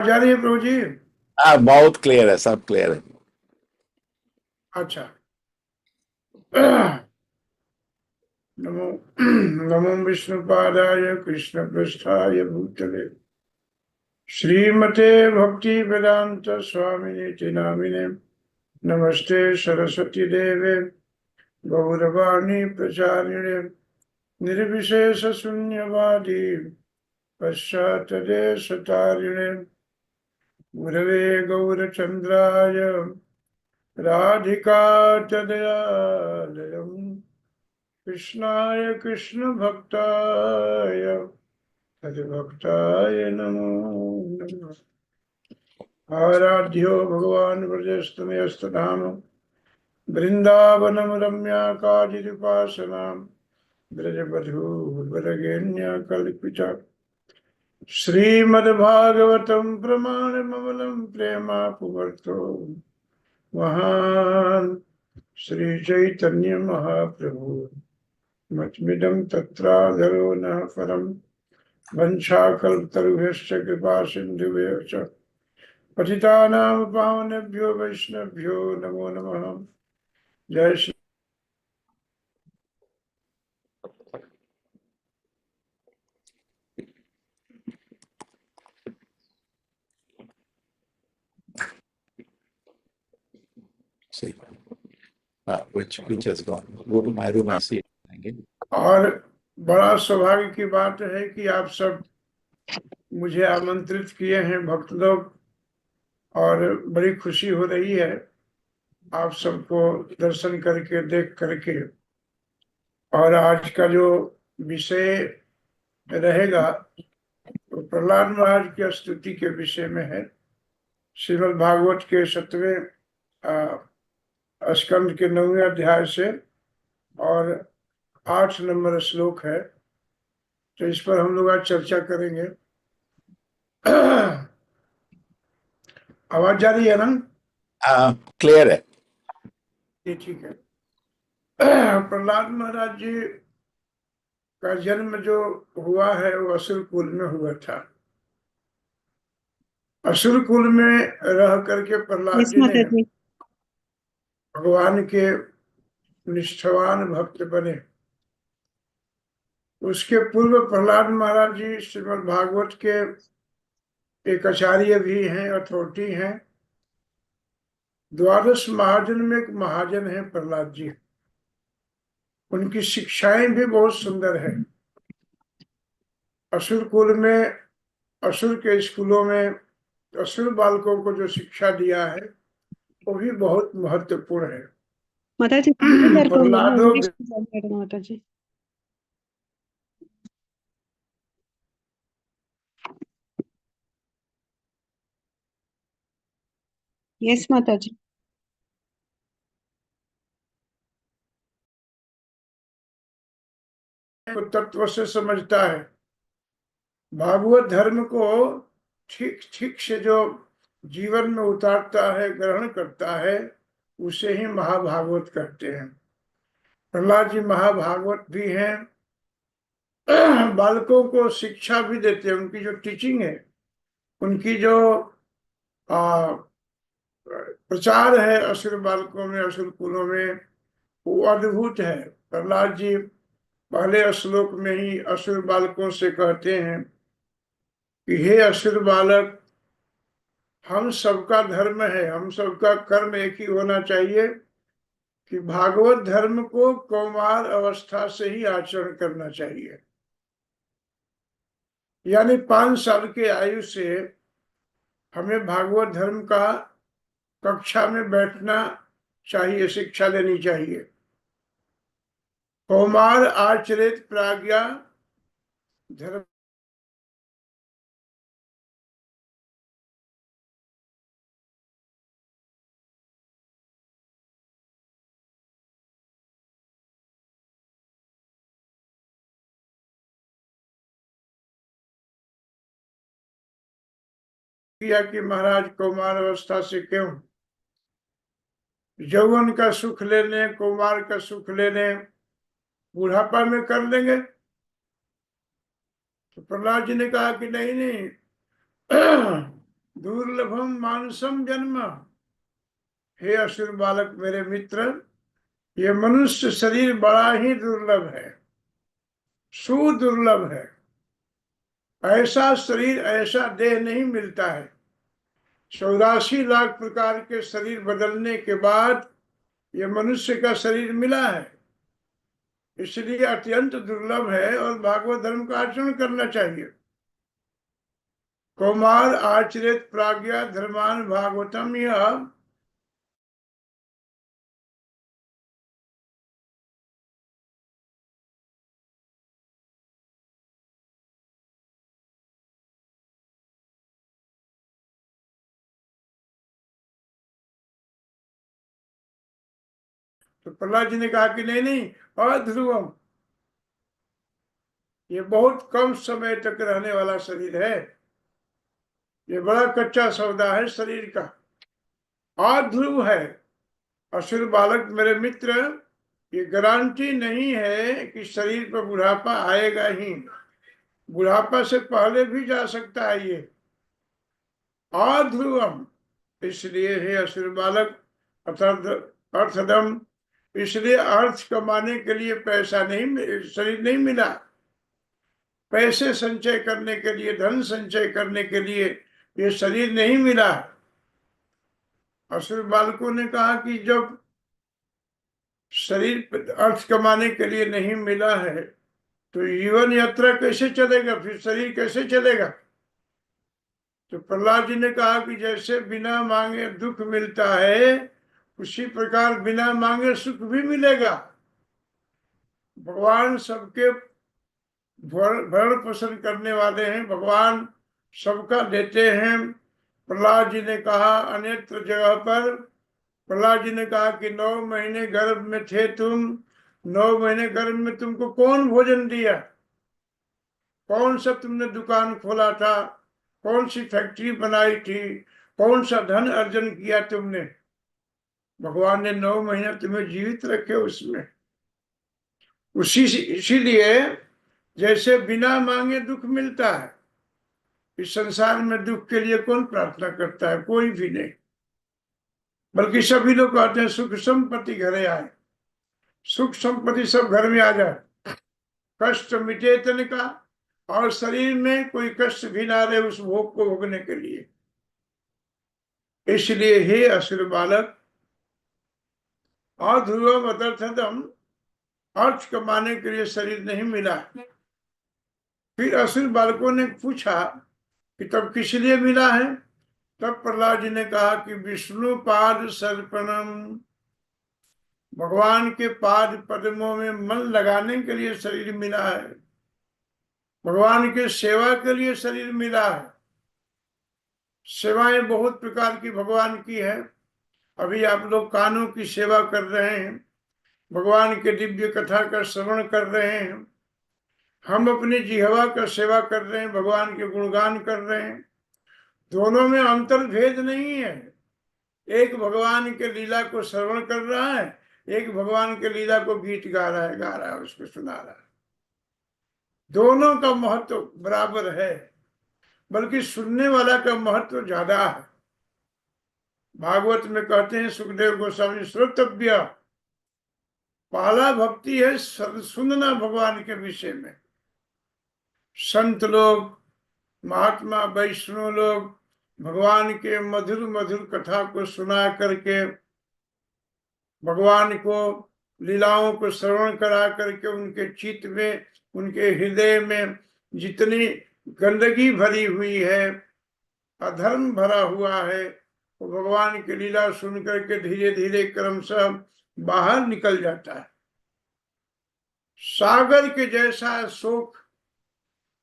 जा रही है प्रभु जी? बहुत क्लियर है, सब क्लियर है। अच्छा। नमो नमो विष्णुपादाय कृष्ण पृष्ठाय भूतले श्रीमते भक्ति वेदांत स्वामिने नामिने नमस्ते सरस्वती देवे गौरवाणी प्रचारिणे निर्विशेष शून्यवादी पश्चातदेशतारिणे गुरवे गौरचंद्राय राधिकातदयालयम् कृष्णाय कृष्ण भक्ताय हरिभक्ताय नमो नमः। आराध्यो भगवान व्रजस्तमयस्तनाम वृंदावनम रम्या काजिदुपासनाम ब्रजबधूवरगेण्या कल्पिता श्रीमद्भागवतम प्रमाणममलं प्रेमा पुवर्तो महान श्री चैतन्य महाप्रभु मच्मिदं तत्राधरो न परम वंशाकल्पतरुभ्यश्च कृपा सिन्धुभ्यश्च पतितानां पावनेभ्यो वैष्णवेभ्यो नमो नमः। जय Shri See, which has gone. Go to my room and see it. और बड़ा सौभाग्य की बात है कि आप सब मुझे आमंत्रित किए हैं भक्त लोग, और बड़ी खुशी हो रही है आप सबको दर्शन करके देख करके। और आज का जो विषय रहेगा तो प्रहलाद महाराज की स्तुति के विषय में है। श्रीमद् भागवत के 7वें स्कंद के 9वें अध्याय से और 8 नंबर श्लोक है, तो इस पर हम लोग आज चर्चा करेंगे। आवाज जा रही है ना? क्लियर है। ये ठीक है। प्रहलाद महाराज जी का जन्म जो हुआ है वो असुर कुल में हुआ था। असुर कुल में रह करके प्रहलाद जी ने भगवान के निष्ठावान भक्त बने। उसके पूर्व प्रहलाद महाराज जी श्रीमद् भागवत के एक आचार्य भी हैं, अथॉरिटी हैं। द्वादश महाजन में एक महाजन है प्रहलाद जी। उनकी शिक्षाएं भी बहुत सुंदर है। असुर कुल में, असुर के स्कूलों में असुर बालकों को जो शिक्षा दिया है वो भी बहुत महत्वपूर्ण है। माताजी प्रहलादो माताजी यस माताजी। तत्व से समझता है, भागवत धर्म को ठीक ठीक से जो जीवन में उतारता है, ग्रहण करता है, उसे ही महाभागवत कहते हैं। प्रहलाद जी महाभागवत भी हैं। बालकों को शिक्षा भी देते हैं। उनकी जो टीचिंग है, उनकी जो प्रचार है असुर बालकों में, असुर कुलों में, वो अद्भुत है। प्रहलाद जी पहले श्लोक में ही असुर बालकों से कहते हैं कि हे असुर बालक, हम सबका धर्म है, हम सबका कर्म एक ही होना चाहिए कि भागवत धर्म को कौमार अवस्था से ही आचरण करना चाहिए। यानी 5 साल के आयु से हमें भागवत धर्म का कक्षा में बैठना चाहिए, शिक्षा लेनी चाहिए। कौमार आचरित प्राज्ञा धर्म किया कि महाराज कौमार अवस्था से क्यों, यौवन का सुख लेने, कौमार का सुख लेने बुढ़ापा में कर लेंगे। तो प्रहलाद जी ने कहा कि नहीं नहीं, दुर्लभम मानुषम जन्म। हे असुर बालक मेरे मित्र, ये मनुष्य शरीर बड़ा ही दुर्लभ है, सुदुर्लभ है। ऐसा शरीर, ऐसा देह नहीं मिलता है। 84 लाख प्रकार के शरीर बदलने के बाद ये मनुष्य का शरीर मिला है, इसलिए अत्यंत दुर्लभ है और भागवत धर्म का आचरण करना चाहिए। कौमार आचरित प्राज्ञा धर्मान भागवतम यह। तो प्रहलाद जी ने कहा कि नहीं नहीं, अध्रुवम, ये बहुत कम समय तक रहने वाला शरीर है, ये बड़ा कच्चा सौदा है शरीर का, अध्रुव है। असुर बालक मेरे मित्र, ये गारंटी नहीं है कि शरीर पर बुढ़ापा आएगा ही, बुढ़ापा से पहले भी जा सकता है ये, अध्रुवम। इसलिए हे असुर बालक अर्थात अर्थदम, इसलिए अर्थ कमाने के लिए पैसा नहीं, शरीर नहीं मिला, पैसे संचय करने के लिए, धन संचय करने के लिए ये शरीर नहीं मिला। असुर बालकों ने कहा कि जब शरीर अर्थ कमाने के लिए नहीं मिला है तो जीवन यात्रा कैसे चलेगा, फिर शरीर कैसे चलेगा। तो प्रहलाद जी ने कहा कि जैसे बिना मांगे दुख मिलता है, उसी प्रकार बिना मांगे सुख भी मिलेगा। भगवान सबके भरण पोषण करने वाले हैं, भगवान सबका देते हैं। प्रहलाद जी ने कहा अन्यत्र जगह पर, प्रहलाद जी ने कहा कि 9 महीने गर्भ में थे तुम, 9 महीने गर्भ में तुमको कौन भोजन दिया, कौन सा तुमने दुकान खोला था, कौन सी फैक्ट्री बनाई थी, कौन सा धन अर्जन किया तुमने। भगवान ने 9 महीना तुम्हें जीवित रखे उसमें। इसीलिए जैसे बिना मांगे दुख मिलता है, इस संसार में दुख के लिए कौन प्रार्थना करता है, कोई भी नहीं। बल्कि सभी लोग कहते हैं सुख संपत्ति घरे आए, सुख संपत्ति सब घर में आ जाए, कष्ट मिटे तन का, और शरीर में कोई कष्ट भी ना रहे उस भोग को भोगने के लिए। इसलिए हे असुर बालक, अध्रुवम अतर्थम, अर्थ कमाने के लिए शरीर नहीं मिला। फिर असुर बालकों ने पूछा कि तब किस लिए मिला है। तब प्रहलाद जी ने कहा कि विष्णु पाद सर्पणम, भगवान के पाद पद्मों में मन लगाने के लिए शरीर मिला है, भगवान के सेवा के लिए शरीर मिला है। सेवाएं बहुत प्रकार की भगवान की है। अभी आप लोग कानों की सेवा कर रहे हैं, भगवान के दिव्य कथा का श्रवण कर रहे हैं। हम अपनी जिह्वा का सेवा कर रहे हैं, भगवान के गुणगान कर रहे हैं। दोनों में अंतर भेद नहीं है। एक भगवान के लीला को श्रवण कर रहा है, एक भगवान के लीला को गीत गा रहा है, उसको सुना रहा है। दोनों का महत्व बराबर है, बल्कि सुनने वाला का महत्व ज्यादा है। भागवत में कहते हैं सुखदेव गोस्वामी, श्रोतव्य, पहला भक्ति है सुनना भगवान के विषय में। संत लोग, महात्मा, वैष्णव लोग भगवान के मधुर मधुर कथा को सुना करके, भगवान को लीलाओं को श्रवण करा करके उनके चित्त में, उनके हृदय में जितनी गंदगी भरी हुई है, अधर्म भरा हुआ है, वो भगवान की लीला सुन करके धीरे धीरे क्रमशः बाहर निकल जाता है। सागर के जैसा शोक,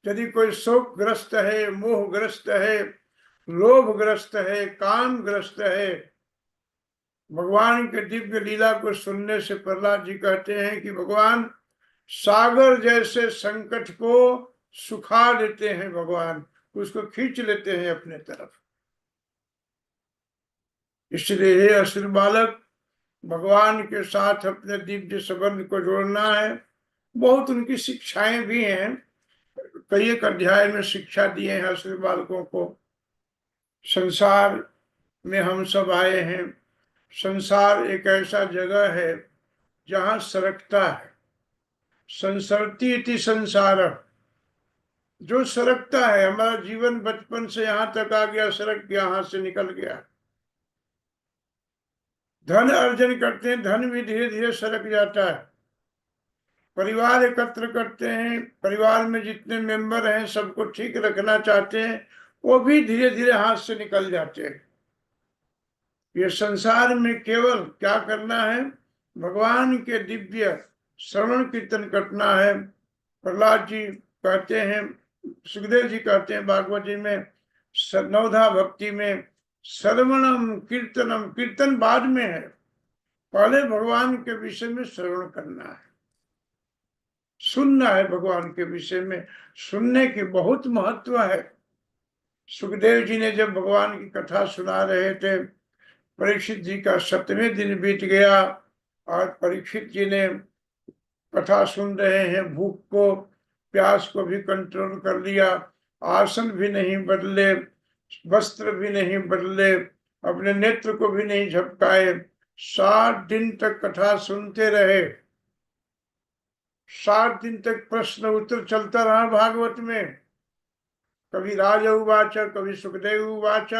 यदि कोई शोकग्रस्त है, मोहग्रस्त है, लोभग्रस्त है, कामग्रस्त है, भगवान के दिव्य लीला को सुनने से प्रहलाद जी कहते हैं कि भगवान सागर जैसे संकट को सुखा देते हैं, भगवान उसको खींच लेते हैं अपने तरफ। इसलिए हे असुर बालक, भगवान के साथ अपने दिव्य संबंध को जोड़ना है। बहुत उनकी शिक्षाएं भी हैं, कई एक अध्याय में शिक्षा दिए हैं असुर बालकों को। संसार में हम सब आए हैं। संसार एक ऐसा जगह है जहां सरकता है। संसरती इति संसार, जो सरकता है। हमारा जीवन बचपन से यहां तक आ गया, सरक गया, यहां से निकल गया। धन अर्जन करते हैं, धन भी धीरे धीरे सरक जाता है। परिवार एकत्र करते हैं, परिवार में जितने मेंबर हैं सबको ठीक रखना चाहते हैं, वो भी धीरे धीरे हाथ से निकल जाते हैं। ये संसार में केवल क्या करना है? भगवान के दिव्य श्रवण कीर्तन करना है। प्रहलाद जी कहते हैं, सुखदेव जी कहते हैं भागवत जी में, नवधा भक्ति में, श्रवणम कीर्तनम, कीर्तन बाद में है, पहले भगवान के विषय में श्रवण करना है, सुनना है। भगवान के विषय में सुनने की बहुत महत्व है। सुखदेव जी ने जब भगवान की कथा सुना रहे थे, परीक्षित जी का 7वें दिन बीत गया और परीक्षित जी ने कथा सुन रहे हैं, भूख को प्यास को भी कंट्रोल कर लिया, आसन भी नहीं बदले, वस्त्र भी नहीं बदले, अपने नेत्र को भी नहीं झपकाए, 7 दिन तक कथा सुनते रहे। 7 दिन तक प्रश्न उत्तर चलता रहा भागवत में। कभी राज उवाच, कभी सुखदेव उवाच।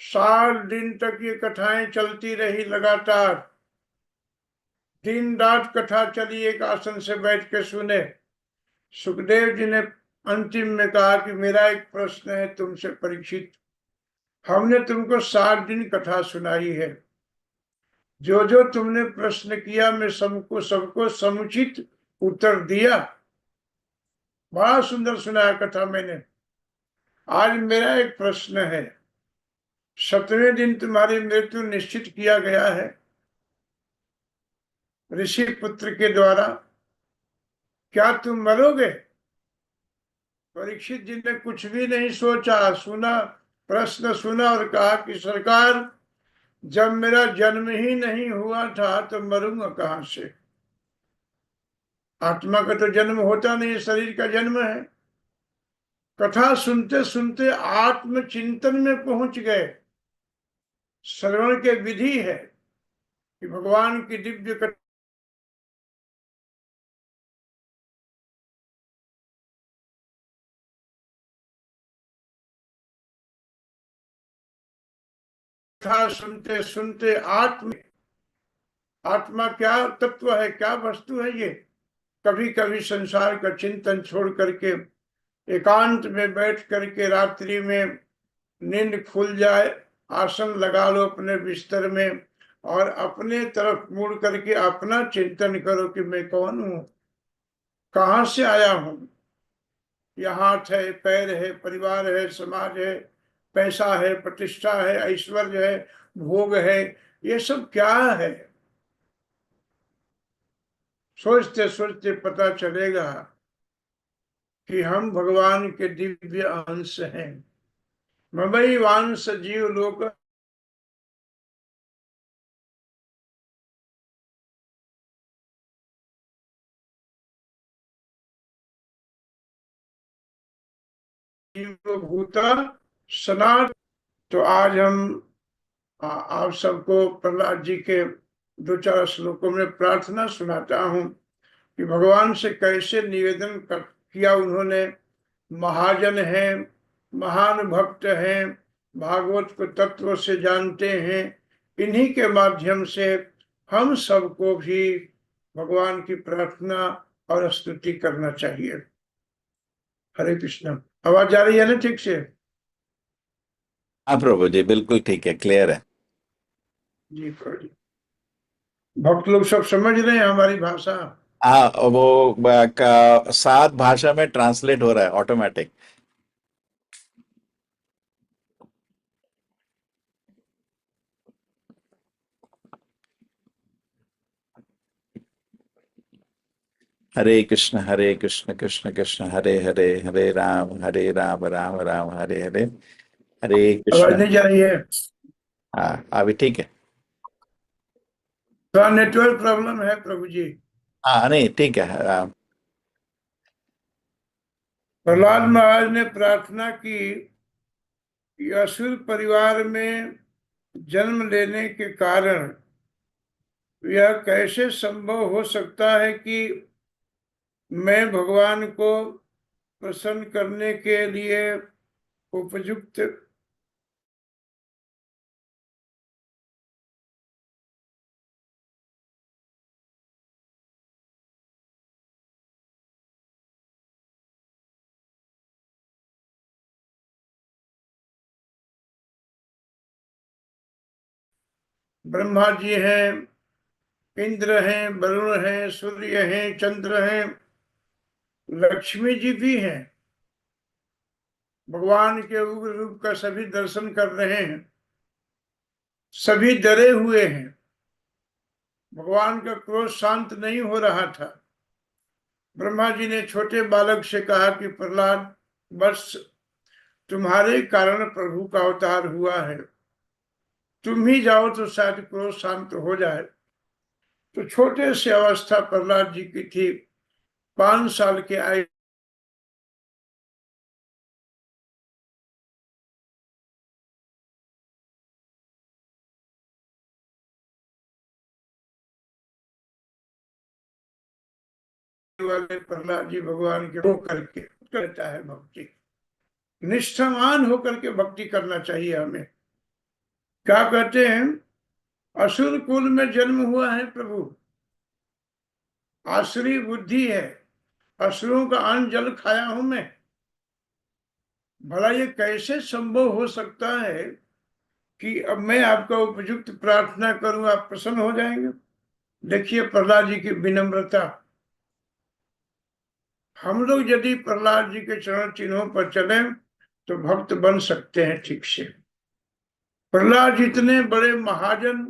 7 दिन तक ये कथाएं चलती रही लगातार। दिन रात कथा चली, एक आसन से बैठ के सुने। सुखदेव जी ने अंतिम में कहा कि मेरा एक प्रश्न है तुमसे परीक्षित, हमने तुमको 7 दिन कथा सुनाई है, जो जो तुमने प्रश्न किया मैं सबको समुचित उत्तर दिया। बड़ा सुंदर सुनाया कथा मैंने। आज मेरा एक प्रश्न है, 7वें दिन तुम्हारी मृत्यु निश्चित किया गया है ऋषि पुत्र के द्वारा, क्या तुम मरोगे? परीक्षित जी ने कुछ भी नहीं सोचा, सुना, प्रश्न सुना और कहा कि सरकार, जब मेरा जन्म ही नहीं हुआ था तो मरूंगा कहां से? आत्मा का तो जन्म होता नहीं, शरीर का जन्म है। कथा सुनते सुनते आत्मचिंतन में पहुंच गए। श्रवण के विधि है कि भगवान की दिव्य कथा सुनते सुनते आत्मा क्या तत्व है, क्या वस्तु है ये। कभी कभी संसार का चिंतन छोड़ करके एकांत में बैठ करके रात्रि में नींद खुल जाए, आसन लगा लो अपने बिस्तर में और अपने तरफ मुड़ करके अपना चिंतन करो कि मैं कौन हूं, कहां से आया हूं। यहाँ हाथ है, पैर है, परिवार है, समाज है, पैसा है, प्रतिष्ठा है, ऐश्वर्य है, भोग है, ये सब क्या है? सोचते सोचते पता चलेगा कि हम भगवान के दिव्य अंश हैं। ममई वांश जीव लोक भूता सनातन। तो आज हम आप सबको प्रहलाद जी के 2-4 श्लोकों में प्रार्थना सुनाता हूं कि भगवान से कैसे निवेदन किया उन्होंने। महाजन हैं, महान भक्त हैं, भागवत को तत्व से जानते हैं। इन्हीं के माध्यम से हम सबको भी भगवान की प्रार्थना और स्तुति करना चाहिए। हरे कृष्ण। आवाज जा रही है ना ठीक से? हाँ प्रभु जी, बिल्कुल ठीक है, क्लियर है। जी प्रभु जी। भक्त लोग सब समझ रहे हैं हमारी भाषा? हाँ, वो 7 भाषा में ट्रांसलेट हो रहा है ऑटोमेटिक। हरे कृष्ण कृष्ण कृष्ण हरे हरे, हरे राम राम राम हरे हरे। हरे आवाज कृष्ण। नहीं जा रही है? हाँ, अभी ठीक है। थोड़ा नेटवर्क प्रॉब्लम है प्रभु जी। हाँ, नहीं ठीक है। प्रहलाद महाराज ने प्रार्थना की कि असुर परिवार में जन्म लेने के कारण यह कैसे संभव हो सकता है कि मैं भगवान को प्रसन्न करने के लिए उपयुक्त ब्रह्मा जी हैं, इंद्र हैं, वरुण हैं, सूर्य हैं, चंद्र हैं, लक्ष्मी जी भी हैं, भगवान के उग्र रूप का सभी दर्शन कर रहे हैं, सभी डरे हुए हैं। भगवान का क्रोध शांत नहीं हो रहा था। ब्रह्मा जी ने छोटे बालक से कहा कि प्रहलाद, बस तुम्हारे कारण प्रभु का अवतार हुआ है, तुम ही जाओ तो शायद क्रोध शांत हो जाए। तो छोटे से अवस्था प्रहलाद जी की थी, 5 साल के आयु वाले प्रहलाद जी भगवान के रो करके करता है भक्ति, निष्ठावान होकर के भक्ति करना चाहिए हमें। क्या कहते हैं, असुर कुल में जन्म हुआ है प्रभु, आसुरी बुद्धि है, असुरों का अन्न जल खाया हूं मैं। भला ये कैसे संभव हो सकता है कि अब मैं आपका उपयुक्त प्रार्थना करूं, आप प्रसन्न हो जाएंगे? देखिए प्रहलाद जी की विनम्रता। हम लोग यदि प्रहलाद जी के चरण चिन्हों पर चले तो भक्त बन सकते हैं ठीक से। प्रहलाद जी इतने बड़े महाजन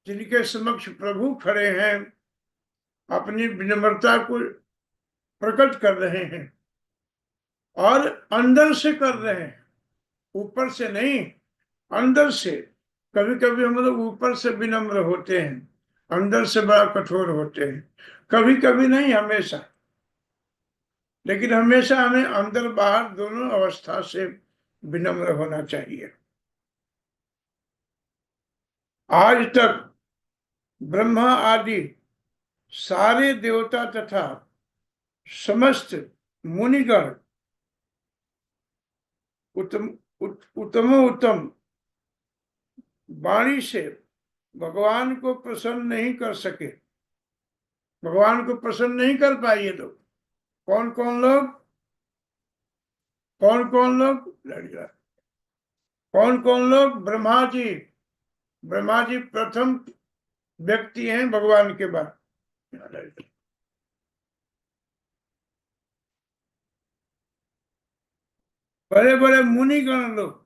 जिनके समक्ष प्रभु खड़े हैं, अपनी विनम्रता को प्रकट कर रहे हैं और अंदर से कर रहे हैं, ऊपर से नहीं, अंदर से। कभी कभी हम लोग ऊपर से विनम्र होते हैं, अंदर से बड़ा कठोर होते हैं। कभी कभी नहीं, हमेशा। लेकिन हमेशा हमें अंदर बाहर दोनों अवस्था से विनम्र होना चाहिए। आज तक ब्रह्मा आदि सारे देवता तथा समस्त मुनिगण उत्तम वाणी से भगवान को प्रसन्न नहीं कर सके, भगवान को प्रसन्न नहीं कर पाए ये लोग। कौन कौन लोग? कौन कौन लोग? लड़का। कौन कौन लोग? ब्रह्मा जी। ब्रह्मा जी प्रथम व्यक्ति हैं भगवान के बाद। बड़े बड़े मुनिगण लोग,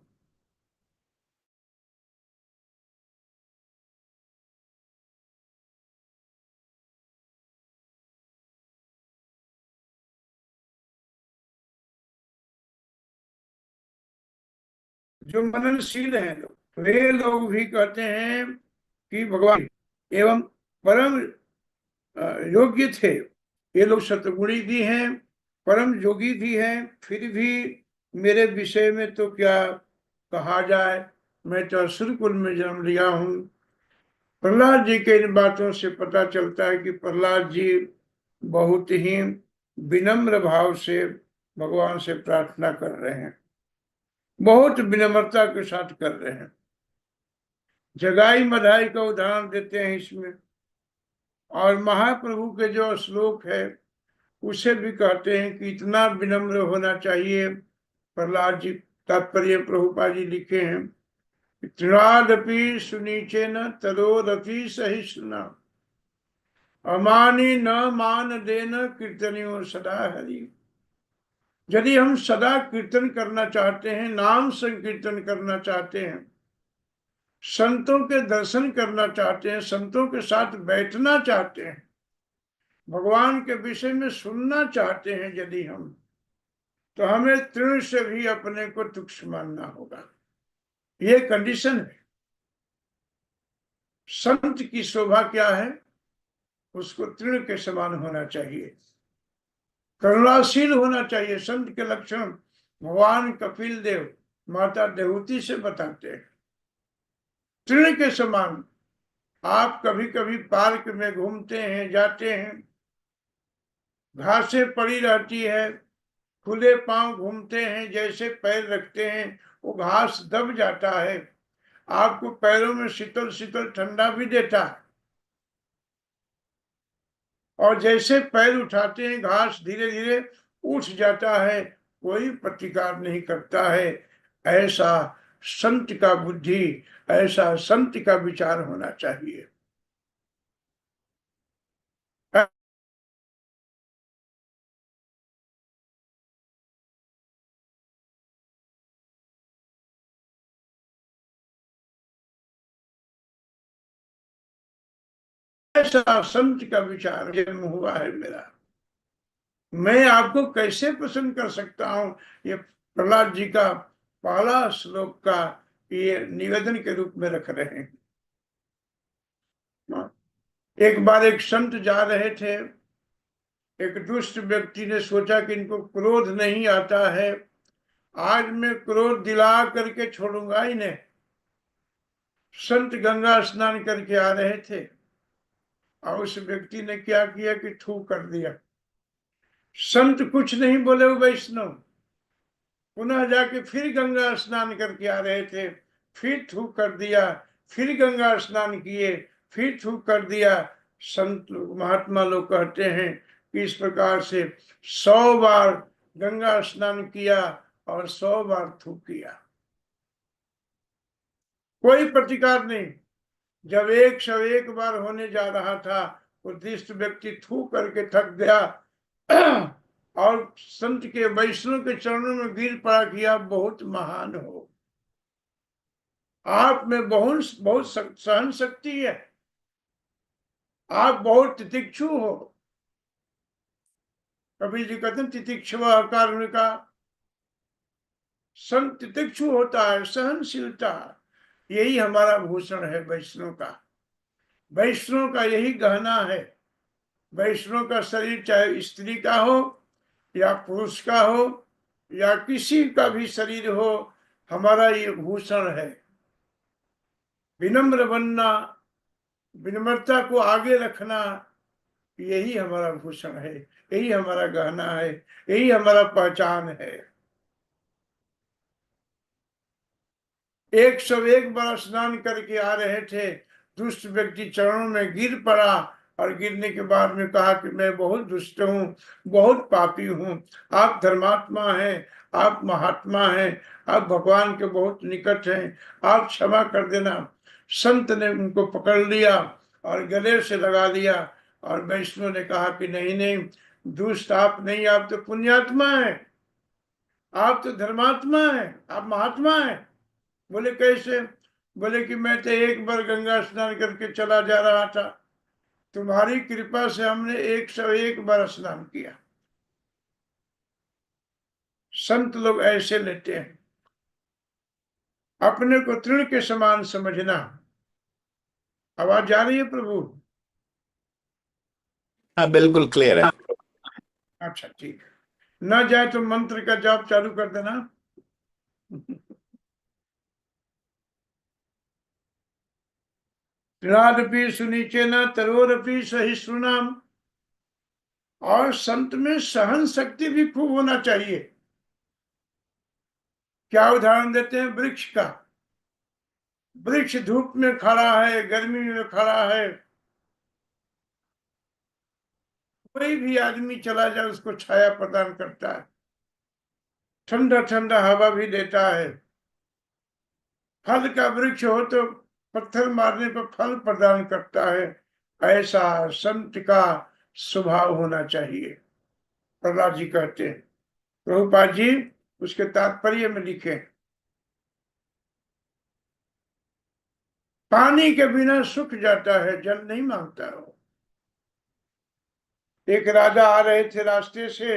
जो मननशील हैं लोग, वे लोग भी कहते हैं कि भगवान एवं परम योग्य थे। ये लोग सतगुणी भी हैं, परम योगी भी हैं, फिर भी मेरे विषय में तो क्या कहा जाए, मैं तो असुर कुल में जन्म लिया हूं। प्रहलाद जी के इन बातों से पता चलता है कि प्रहलाद जी बहुत ही विनम्र भाव से भगवान से प्रार्थना कर रहे हैं, बहुत विनम्रता के साथ कर रहे हैं। जगाई मधाई का उदाहरण देते हैं इसमें, और महाप्रभु के जो श्लोक है उसे भी कहते हैं कि इतना विनम्र होना चाहिए। प्रहलाद जी तात्पर्य प्रभुपाद जी लिखे हैं, तृणादपि सुनीचेन तदोदपि सहिष्णुना अमानी न मान देन कीर्तनियो सदा हरि। यदि हम सदा कीर्तन करना चाहते हैं, नाम संकीर्तन करना चाहते हैं, संतों के दर्शन करना चाहते हैं, संतों के साथ बैठना चाहते हैं, भगवान के विषय में सुनना चाहते हैं यदि हम, तो हमें तृण से भी अपने को तुच्छ मानना होगा। ये कंडीशन है। संत की शोभा क्या है? उसको तृण के समान होना चाहिए, करुणाशील होना चाहिए। संत के लक्षण भगवान कपिल देव माता देवहूति से बताते हैं, तृण के समान। आप कभी कभी पार्क में घूमते हैं, जाते हैं, घासें पड़ी रहती है, खुले पांव घूमते हैं, जैसे पैर रखते हैं वो घास दब जाता है, आपको पैरों में शीतल शीतल ठंडा भी देता है, और जैसे पैर उठाते हैं घास धीरे धीरे उठ जाता है, कोई प्रतिकार नहीं करता है। ऐसा संत का बुद्धि, ऐसा संत का विचार होना चाहिए। ऐसा संत का विचार जन्म हुआ है मेरा। मैं आपको कैसे प्रसन्न कर सकता हूं, ये प्रहलाद जी का पहला श्लोक का ये निवेदन के रूप में रख रहे हैं। एक बार एक संत जा रहे थे, एक दुष्ट व्यक्ति ने सोचा कि इनको क्रोध नहीं आता है, आज मैं क्रोध दिला करके छोड़ूंगा इन्हें। संत गंगा स्नान करके आ रहे थे और उस व्यक्ति ने क्या किया कि थू कर दिया। संत कुछ नहीं बोले, वो वैष्णव पुनः जाके फिर गंगा स्नान करके आ रहे थे, फिर थू कर दिया, फिर गंगा स्नान किए, फिर थू कर दिया। संत महात्मा लोग कहते हैं कि इस प्रकार से 100 बार गंगा स्नान किया और 100 बार थू किया, कोई प्रतिकार नहीं। जब 101 बार होने जा रहा था, वो दुष्ट व्यक्ति थू करके थक गया और संत के वैष्णव के चरणों में गिर पड़ा कि आप बहुत महान हो, आप में बहुत बहुत सहन शक्ति है, आप बहुत तितिक्षु हो। कबीर जी कहते हैं तितिक्षुवा कारुणिका, संत तितिक्षु होता है, सहनशीलता, यही हमारा भूषण है वैष्णव का। वैष्णव का यही गहना है। वैष्णव का शरीर चाहे स्त्री का हो या पुरुष का हो या किसी का भी शरीर हो, हमारा ये भूषण है। विनम्र बनना, विनम्रता को आगे रखना, यही हमारा भूषण है, यही हमारा गहना है, यही हमारा पहचान है। 101 बार स्नान करके आ रहे थे, दुष्ट व्यक्ति चरणों में गिर पड़ा और गिरने के बाद में कहा कि मैं बहुत दुष्ट हूँ, बहुत पापी हूँ, आप धर्मात्मा हैं, आप महात्मा हैं, आप भगवान के बहुत निकट हैं, आप क्षमा कर देना। संत ने उनको पकड़ लिया और गले से लगा लिया, और वैष्णव ने कहा कि नहीं नहीं, दुष्ट आप नहीं, आप तो पुण्यात्मा हैं, आप तो धर्मात्मा हैं, आप महात्मा हैं। बोले कैसे? बोले कि मैं तो एक बार गंगा स्नान करके चला जा रहा था, तुम्हारी कृपा से हमने 101 बार स्नान किया। संत लोग ऐसे लेते हैं, अपने को तृण के समान समझना। आवाज जा रही है प्रभु? हाँ बिल्कुल क्लियर है। अच्छा ठीक है, ना जाए तो मंत्र का जाप चालू कर देना। तृणादपि सुनीचेन तरोरपि सहिष्णुनाम, और संत में सहन शक्ति भी खूब होना चाहिए। क्या उदाहरण देते हैं वृक्ष का? वृक्ष धूप में खड़ा है, गर्मी में खड़ा है, कोई भी आदमी चला जाए उसको छाया प्रदान करता है, ठंडा ठंडा हवा भी देता है। फल का वृक्ष हो तो पत्थर मारने पर फल प्रदान करता है। ऐसा संत का स्वभाव होना चाहिए, प्रहलाद जी कहते हैं। प्रभुपाद जी उसके तात्पर्य में लिखे, पानी के बिना सूख जाता है, जल नहीं मांगता हो। एक राजा आ रहे थे रास्ते से,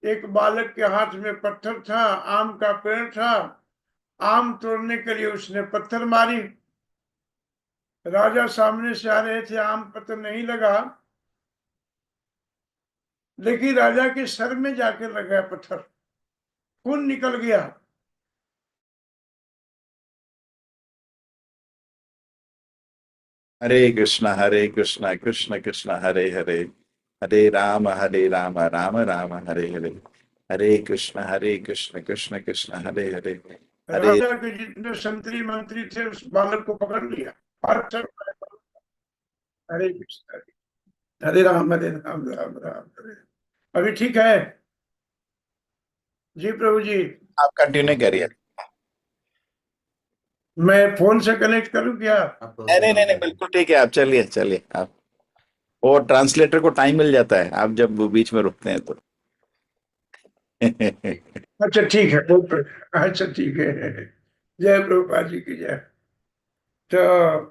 एक बालक के हाथ में पत्थर था, आम का पेड़ था, आम तोड़ने के लिए उसने पत्थर मारी। राजा सामने से आ रहे थे, आम पत्थर नहीं लगा, लेकिन राजा के सर में जाकर लग गया पत्थर, खून निकल गया। हरे कृष्णा कृष्ण कृष्ण हरे हरे, हरे राम राम राम हरे हरे, हरे कृष्ण कृष्ण कृष्ण हरे हरे, हरे राजा के जितने संतरी मंत्री थे उस बालक को पकड़ लिया और सब हरे कृष्ण हरे राम राम राम हरे। अभी ठीक है जी प्रभु जी। आप कंटिन्यू करिए। मैं फोन से कनेक्ट करूं क्या? नहीं नहीं नहीं, बिल्कुल ठीक है, आप चलिए चलिए आप। वो ट्रांसलेटर को टाइम मिल जाता है आप जब वो बीच में रुकते हैं तो। अच्छा ठीक है अच्छा ठीक है। जय प्रभुपाद जी की जय। तो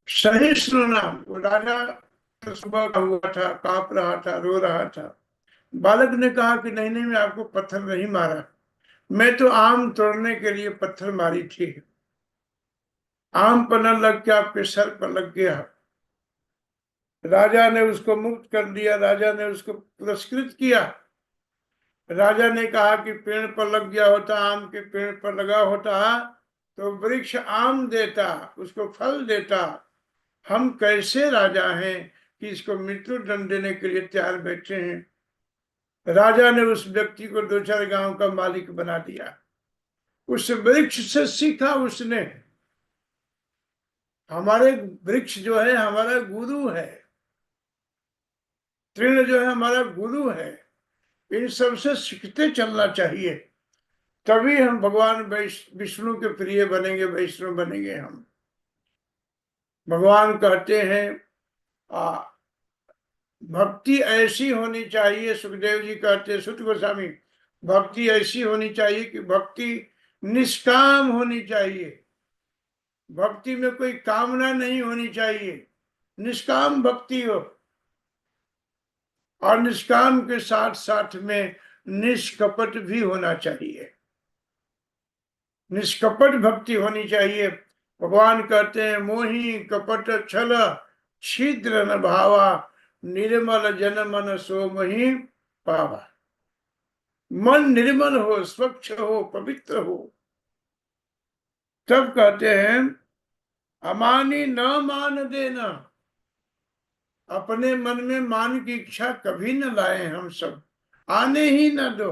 सही सुनना, वो राजा तो सुबह का हुआ था, कांप रहा था, रो रहा था। बालक ने कहा कि नहीं नहीं, मैं आपको पत्थर नहीं मारा, मैं तो आम तोड़ने के लिए पत्थर मारी थी, आम पर न लग के आपके सर पर लग गया। राजा ने उसको मुक्त कर दिया, राजा ने उसको पुरस्कृत किया। राजा ने कहा कि पेड़ पर लग गया होता, आम के पेड़ पर लगा होता तो वृक्ष आम देता, उसको फल देता। हम कैसे राजा हैं कि इसको मृत्यु दंड देने के लिए तैयार बैठे हैं। राजा ने उस व्यक्ति को 2-4 गांव का मालिक बना दिया। उस वृक्ष से सीखा उसने, हमारे वृक्ष जो है हमारा गुरु है, तृण जो है हमारा गुरु है, इन सबसे सीखते चलना चाहिए। तभी हम भगवान विष्णु के प्रिय बनेंगे, वैष्णव बनेंगे हम। भगवान कहते हैं आ, भक्ति ऐसी होनी चाहिए, सुखदेव जी कहते हैं, सुत गोस्वामी, भक्ति ऐसी होनी चाहिए कि भक्ति निष्काम होनी चाहिए, भक्ति में कोई कामना नहीं होनी चाहिए, निष्काम भक्ति हो। और निष्काम के साथ साथ में निष्कपट भी होना चाहिए, निष्कपट भक्ति होनी चाहिए। भगवान कहते हैं मोहि कपट छल छिद्र न भावा, निर्मल जन मन सो मही पावा। मन निर्मल हो, स्वच्छ हो, पवित्र हो, तब कहते हैं अमानी न मान देना। अपने मन में मान की इच्छा कभी न लाए, हम सब आने ही न दो।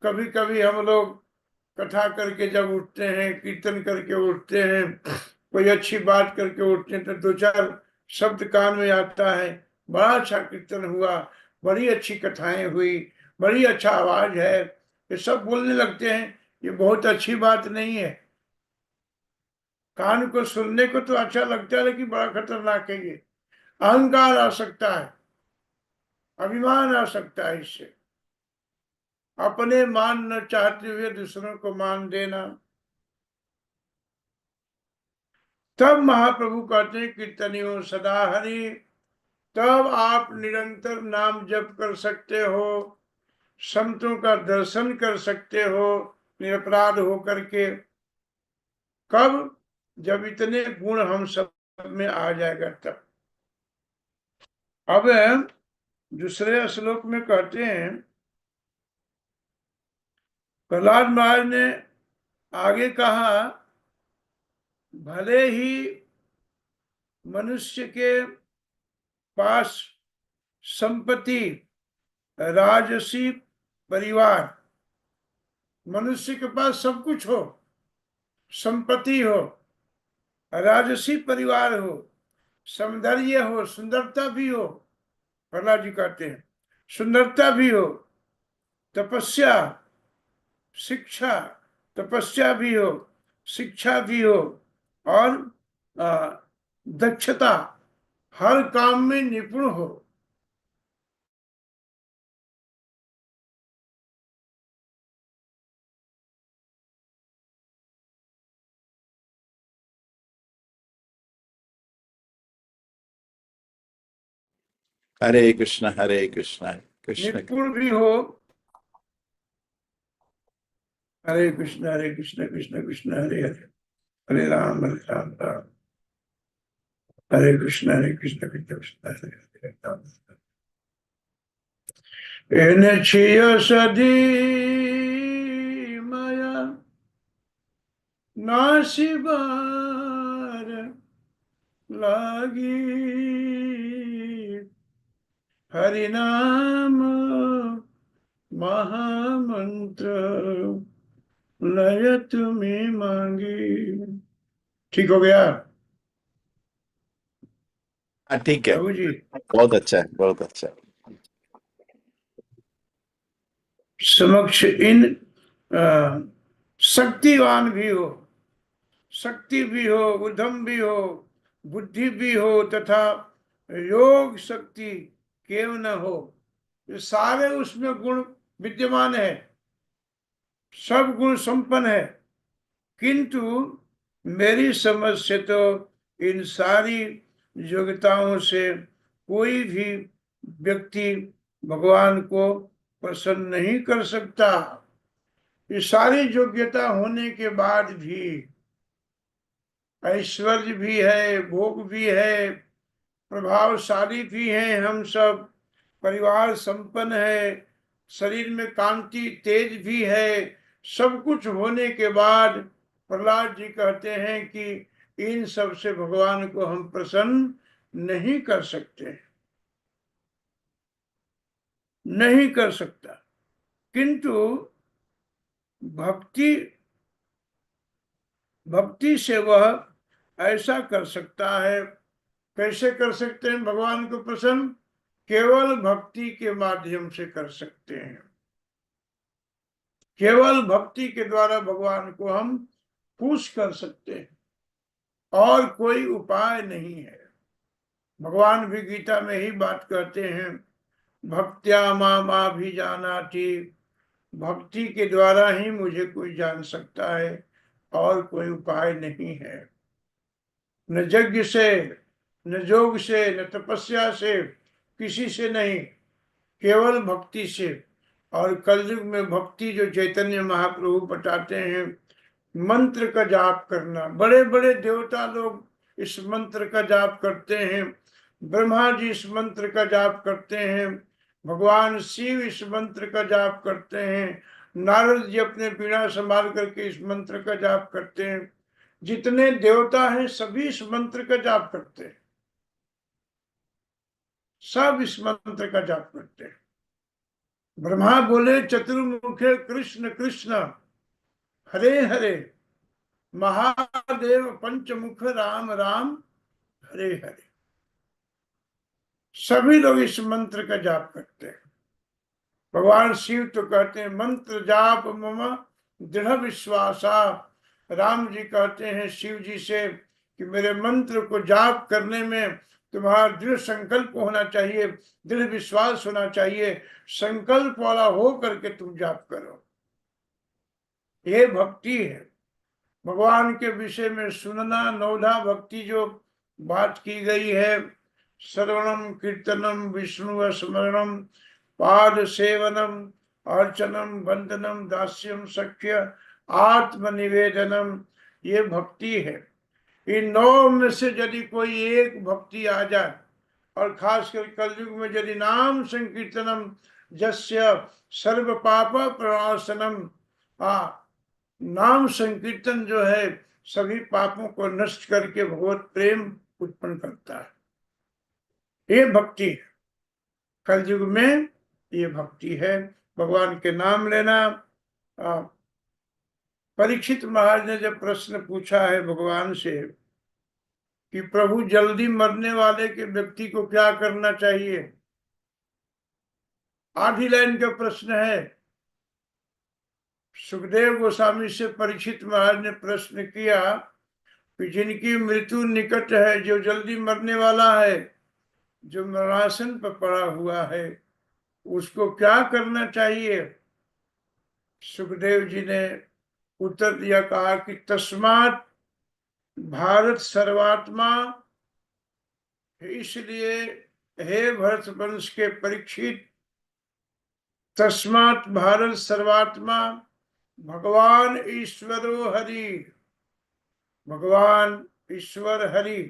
कभी कभी हम लोग कथा करके जब उठते हैं, कीर्तन करके उठते हैं, कोई अच्छी बात करके उठते हैं तो 2-4 शब्द कान में आता है, बड़ा अच्छा कीर्तन हुआ, बड़ी अच्छी कथाएं हुई, बड़ी अच्छा आवाज है, ये सब बोलने लगते हैं। ये बहुत अच्छी बात नहीं है। कान को सुनने को तो अच्छा लगता है, लेकिन बड़ा खतरनाक है ये। अहंकार आ सकता है, अभिमान आ सकता है इससे। अपने मान न चाहते हुए दूसरों को मान देना। तब महाप्रभु कहते हैं कीर्तनियों सदा हरि, तब आप निरंतर नाम जप कर सकते हो, संतों का दर्शन कर सकते हो निरपराध होकर के। कब? जब इतने गुण हम सब में आ जाएगा तब। अब दूसरे श्लोक में कहते हैं, प्रहलाद महाराज ने आगे कहा, भले ही मनुष्य के पास संपत्ति, राजसी परिवार, मनुष्य के पास सब कुछ हो, संपत्ति हो, राजसी परिवार हो, सौंदर्य हो, सुंदरता भी हो, प्रहलाद जी कहते हैं सुंदरता भी हो, तपस्या शिक्षा, तपस्या भी हो, शिक्षा भी हो, और दक्षता, हर काम में निपुण हो। हरे कृष्ण कृष्ण कृष्ण। निपुण भी हो, हरे कृष्ण कृष्ण कृष्ण हरे हरे। हरे राम राम हरे कृष्ण कृष्ण कृष्ण हरे हरे राम। एने छिय सदी माया नासिबार लागी, हरि नाम महामंत्र लय तुम्हें मांगी। ठीक हो गया हाँ ठीक है, प्रभु जी? बहुत अच्छा है, बहुत अच्छा है। समक्ष इन शक्तिवान भी हो, शक्ति भी हो, उद्यम भी हो, बुद्धि भी हो, तथा योग शक्ति केव न हो, ये सारे उसमें गुण विद्यमान है, सब गुण संपन्न है, किंतु मेरी समझ से तो इन सारी योग्यताओं से कोई भी व्यक्ति भगवान को प्रसन्न नहीं कर सकता। ये सारी योग्यता होने के बाद भी, ऐश्वर्य भी है, भोग भी है, प्रभावशाली भी हैं हम सब, परिवार संपन्न है, शरीर में कांति तेज भी है, सब कुछ होने के बाद प्रहलाद जी कहते हैं कि इन सब से भगवान को हम प्रसन्न नहीं कर सकते, नहीं कर सकता। किंतु भक्ति, भक्ति से वह ऐसा कर सकता है। कैसे कर सकते हैं भगवान को प्रसन्न? केवल भक्ति के माध्यम से कर सकते हैं। केवल भक्ति के द्वारा भगवान को हम खुश कर सकते हैं, और कोई उपाय नहीं है। भगवान भी गीता में ही बात कहते हैं, भक्त्या मामा भी जाना थी, भक्ति के द्वारा ही मुझे कोई जान सकता है, और कोई उपाय नहीं है। न यज्ञ से, न योग से, न तपस्या से, किसी से नहीं, केवल भक्ति से। और कलयुग में भक्ति जो चैतन्य महाप्रभु बताते हैं, मंत्र का जाप करना, बड़े बड़े देवता लोग इस मंत्र का जाप करते हैं, ब्रह्मा जी इस मंत्र का जाप करते हैं, भगवान शिव इस मंत्र का जाप करते हैं, नारद जी अपने बीड़ा संभाल करके इस मंत्र का जाप करते हैं, जितने देवता हैं सभी इस मंत्र का जाप करते हैं, सब इस मंत्र का जाप करते हैं। ब्रह्मा बोले चतुर्मुखे कृष्ण कृष्ण हरे हरे, महादेव पंचमुख राम राम हरे हरे। सभी लोग इस मंत्र का जाप करते हैं। भगवान शिव तो कहते हैं मंत्र जाप मम दृढ़ विश्वासा। राम जी कहते हैं शिव जी से कि मेरे मंत्र को जाप करने में तुम्हारा दृढ़ संकल्प होना चाहिए, दृढ़ विश्वास होना चाहिए, संकल्प वाला हो करके तुम जाप करो। ये भक्ति है। भगवान के विषय में सुनना, नौधा भक्ति जो बात की गई है, श्रवणम कीर्तनम विष्णु स्मरणम पाद सेवनम अर्चनम वंदनम दास्यम सख्य आत्मनिवेदनम, ये भक्ति है। इन 9 में से यदि कोई एक भक्ति आ जाए, और खासकर कलयुग में यदि नाम संकीर्तनम जस्य सर्व पाप प्रणाशनम, नाम संकीर्तन जो है सभी पापों को नष्ट करके भगवत प्रेम उत्पन्न करता है। ये भक्ति है, कलयुग में ये भक्ति है, भगवान के नाम लेना। परीक्षित महाराज ने जब प्रश्न पूछा है भगवान से कि प्रभु जल्दी मरने वाले के व्यक्ति को क्या करना चाहिए, आधी लाइन का प्रश्न है। सुखदेव गोस्वामी से परीक्षित महाराज ने प्रश्न किया कि जिनकी मृत्यु निकट है, जो जल्दी मरने वाला है, जो मरणासन पर पड़ा हुआ है, उसको क्या करना चाहिए? सुखदेव जी ने उत्तर दिया, कहा कि तस्मात् भारत सर्वात्मा, इसलिए हे भरत वंश के परीक्षित, तस्मात् भारत सर्वात्मा भगवान ईश्वरो हरि, भगवान, ईश्वर, हरि,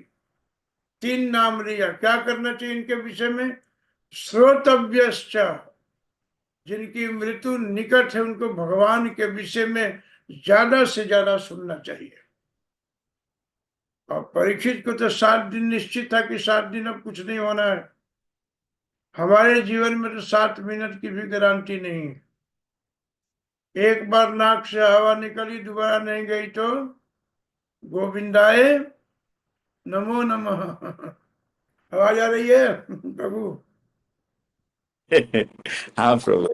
3 नाम लिया। क्या करना चाहिए इनके विषय में? श्रोतव्यश्च, जिनकी मृत्यु निकट है उनको भगवान के विषय में ज्यादा से ज्यादा सुनना चाहिए। और परीक्षित को तो 7 दिन निश्चित था कि 7 दिन अब कुछ नहीं होना है। हमारे जीवन में तो 7 मिनट की भी गारंटी नहीं है। एक बार नाक से हवा निकली, दोबारा नहीं गई तो गोविंदाय नमो नमः। आवाज आ रही है प्रभु? हाँ प्रभु।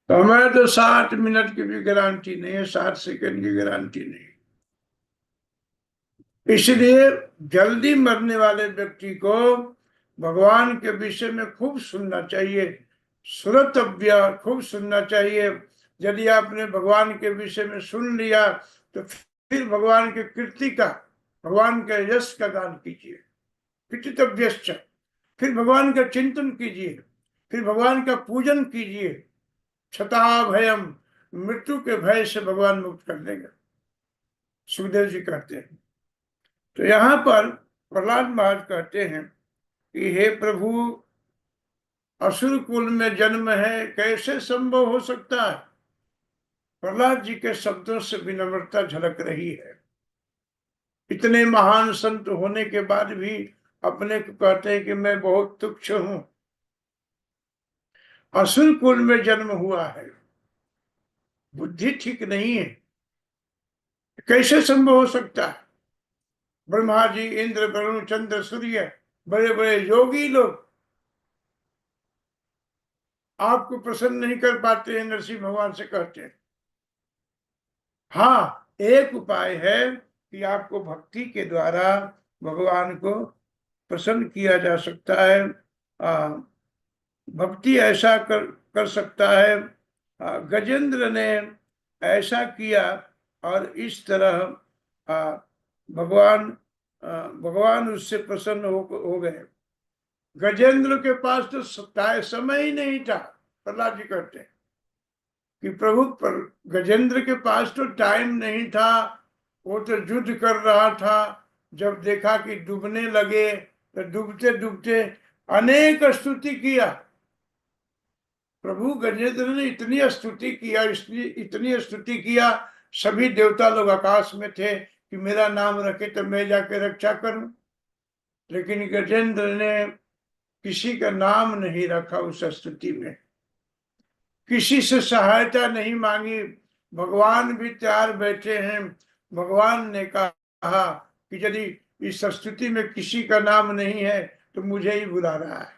तो हमें तो 7 मिनट की भी गारंटी नहीं है, 7 सेकंड की गारंटी नहीं। इसलिए जल्दी मरने वाले व्यक्ति को भगवान के विषय में खूब सुनना चाहिए, श्रोतव्य, खूब सुनना चाहिए। यदि आपने भगवान के विषय में सुन लिया तो फिर भगवान के कीर्ति का, भगवान के यश का गान कीजिए, कीर्तितव्यश्च, फिर भगवान का चिंतन कीजिए, फिर भगवान का पूजन कीजिए। छता भयम, मृत्यु के भय से भगवान मुक्त कर देगा, सुखदेव जी कहते हैं। तो यहाँ पर प्रहलाद महाराज कहते हैं कि हे प्रभु, असुर कुल में जन्म है, कैसे संभव हो सकता है? प्रहलाद जी के शब्दों से विनम्रता झलक रही है। इतने महान संत होने के बाद भी अपने को कहते हैं कि मैं बहुत तुच्छ हूं, असुर कुल में जन्म हुआ है, बुद्धि ठीक नहीं है, कैसे संभव हो सकता है? ब्रह्मा जी, इंद्र, वरुण, चंद्र, सूर्य, बड़े बड़े योगी लोग आपको प्रसन्न नहीं कर पाते हैं, नरसिंह भगवान से कहते हैं। हाँ, एक उपाय है कि आपको भक्ति के द्वारा भगवान को प्रसन्न किया जा सकता है। भक्ति ऐसा कर सकता है। गजेंद्र ने ऐसा किया और इस तरह भगवान भगवान उससे प्रसन्न हो गए। गजेंद्र के पास तो समय ही नहीं था, प्रहलाद जी कहते हैं कि प्रभु, पर गजेंद्र के पास तो टाइम नहीं था, वो तो युद्ध कर रहा था। जब देखा कि डूबने लगे तो डूबते डूबते अनेक स्तुति किया। प्रभु गजेंद्र ने इतनी स्तुति किया, इसलिए इतनी स्तुति किया, सभी देवता लोग आकाश में थे कि मेरा नाम रखे तो मैं जाके रक्षा करूं। लेकिन गजेंद्र ने किसी का नाम नहीं रखा उस स्तुति में, किसी से सहायता नहीं मांगी। भगवान भी तैयार बैठे हैं। भगवान ने कहा कि यदि इस स्तुति में किसी का नाम नहीं है तो मुझे ही बुला रहा है,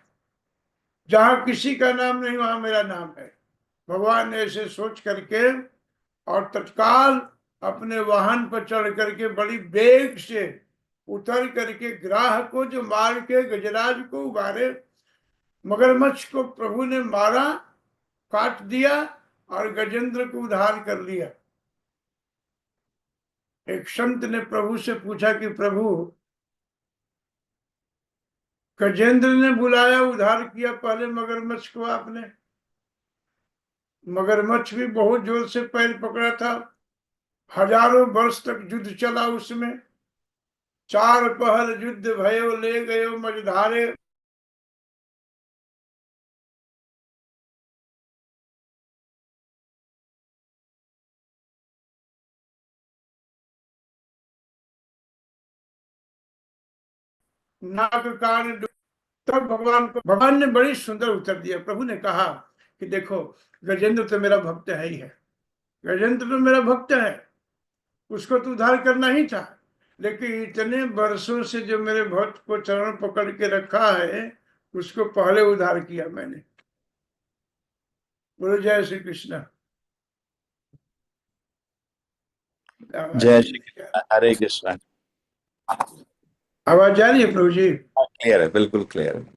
जहां किसी का नाम नहीं वहां मेरा नाम है। भगवान ने ऐसे सोच करके और तत्काल अपने वाहन पर चढ़ करके बड़ी वेग से उतर करके ग्राह को जो मार के गजराज को उबारे, मगरमच्छ को प्रभु ने मारा, काट दिया और गजेंद्र को उद्धार कर लिया। एक संत ने प्रभु से पूछा कि प्रभु, गजेंद्र ने बुलाया, उद्धार किया, पहले मगरमच्छ को आपने। मगरमच्छ भी बहुत जोर से पैर पकड़ा था, हजारों वर्ष तक युद्ध चला उसमें। 4 पहर युद्ध भयो, ले गयो मझधारे। नाक कान, तब भगवान ने बड़ी सुंदर उत्तर दिया। प्रभु ने कहा कि देखो, गजेंद्र तो मेरा भक्त है ही है, गजेंद्र तो मेरा भक्त है, उसको तो उद्धार करना ही था। लेकिन इतने वर्षों से जो मेरे भक्त को चरण पकड़ के रखा है, उसको पहले उद्धार किया मैंने। बोलो जय श्री कृष्ण। जय श्री कृष्ण, हरे कृष्ण। आवाज जा रही है प्रभु जी? क्लियर है, बिल्कुल क्लियर है।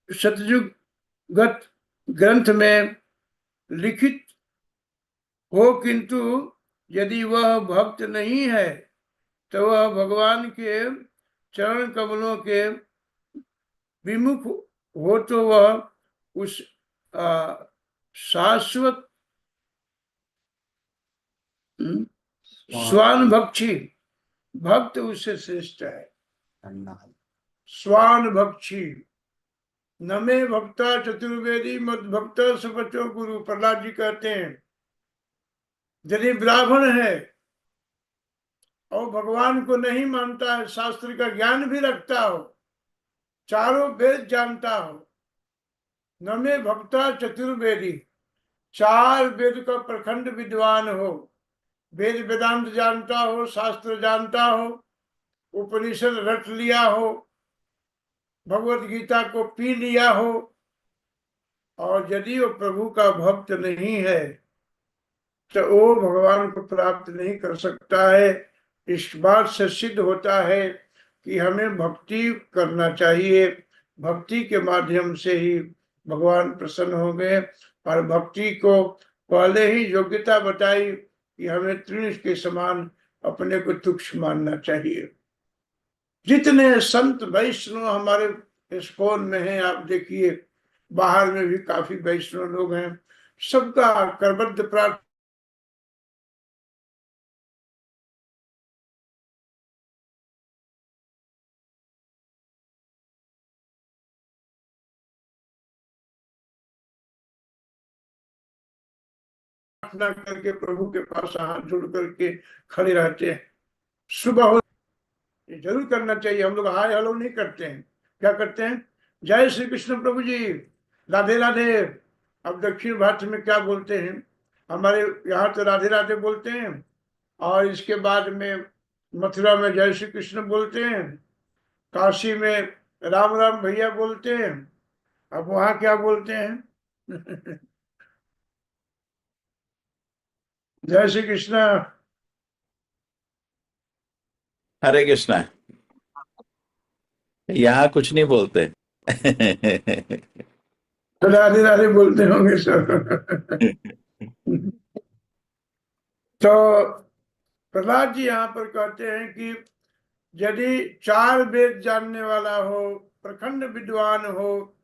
सतयुगगत ग्रंथ में लिखित हो, किंतु यदि वह भक्त नहीं है तो वह भगवान के चरण कमलों के विमुख हो तो वह उस शाश्वत स्वान भक्षी भक्त उससे श्रेष्ठ है। स्वान भक्षी न मे भक्ता चतुर्वेदी मत भक्ता सुपचो गुरु। प्रहलाद जी कहते हैं यदि ब्राह्मण है और भगवान को नहीं मानता है, शास्त्र का ज्ञान भी रखता हो, चारों वेद जानता हो, न मे भक्ता चतुर्वेदी, चार वेद का प्रखंड विद्वान हो, वेद वेदांत जानता हो, शास्त्र जानता हो, उपनिषद रट लिया हो, भगवत गीता को पी लिया हो, और यदि वो प्रभु का भक्त नहीं है तो वो भगवान को प्राप्त नहीं कर सकता है। इस बात से सिद्ध होता है कि हमें भक्ति करना चाहिए। भक्ति के माध्यम से ही भगवान प्रसन्न हो गए। और भक्ति को पहले ही योग्यता बताई कि हमें तृण के समान अपने को तुच्छ मानना चाहिए। जितने संत वैष्णव हमारे इस्कॉन में हैं, आप देखिए बाहर में भी काफी वैष्णव लोग हैं, सबका करबद्ध प्रार्थना करके प्रभु के पास हाथ जोड़ करके खड़े रहते हैं। सुबह हो ये जरूर करना चाहिए। हम लोग हाय हेलो नहीं करते हैं, क्या करते हैं? जय श्री कृष्ण प्रभु जी, राधे राधे। अब दक्षिण भारत में क्या बोलते हैं? हमारे यहाँ तो राधे राधे बोलते हैं, और इसके बाद में मथुरा में जय श्री कृष्ण बोलते हैं, काशी में राम राम भैया बोलते हैं। अब वहां क्या बोलते हैं? जय श्री कृष्ण। हरे कृष्णा। यहाँ कुछ नहीं बोलते। राधे राधे बोलते होंगे सब। तो प्रहलाद जी यहाँ पर कहते हैं कि यदि चार वेद जानने वाला हो, प्रखंड विद्वान हो,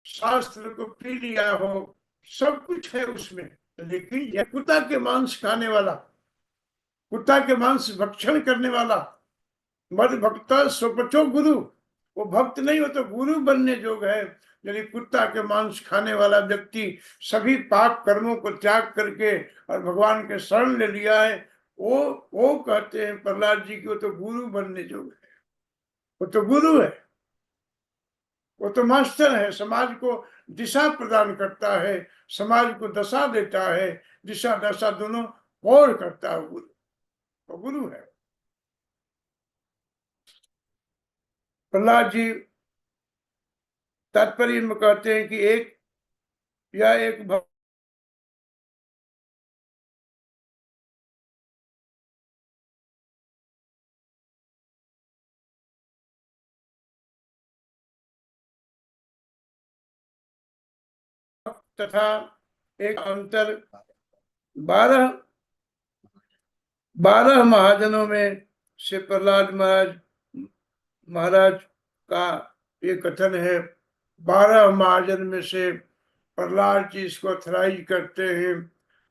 शास्त्र को पी लिया हो, सब कुछ है उसमें, लेकिन यह कुत्ता के मांस खाने वाला, कुत्ता के मांस भक्षण करने वाला, मद भक्ता स्वपचो गुरु, वो भक्त नहीं हो तो गुरु बनने जोग है। यदि कुत्ता के मांस खाने वाला व्यक्ति सभी पाप कर्मों को त्याग करके और भगवान के शरण ले लिया है, वो कहते हैं प्रहलाद जी की वो तो गुरु बनने जोग है, वो तो गुरु है, वो तो मास्टर है, समाज को दिशा प्रदान करता है, समाज को दशा देता है, दिशा दशा दोनों और करता है गुरु, तो गुरु है। प्रहलाद जी तात्पर्य में कहते हैं कि एक भक्त तथा एक अंतर 12 महाजनों में से प्रहलाद महाराज का ये कथन है। 12 महाजन में से प्रहलाद जी इसको अथराइज करते हैं,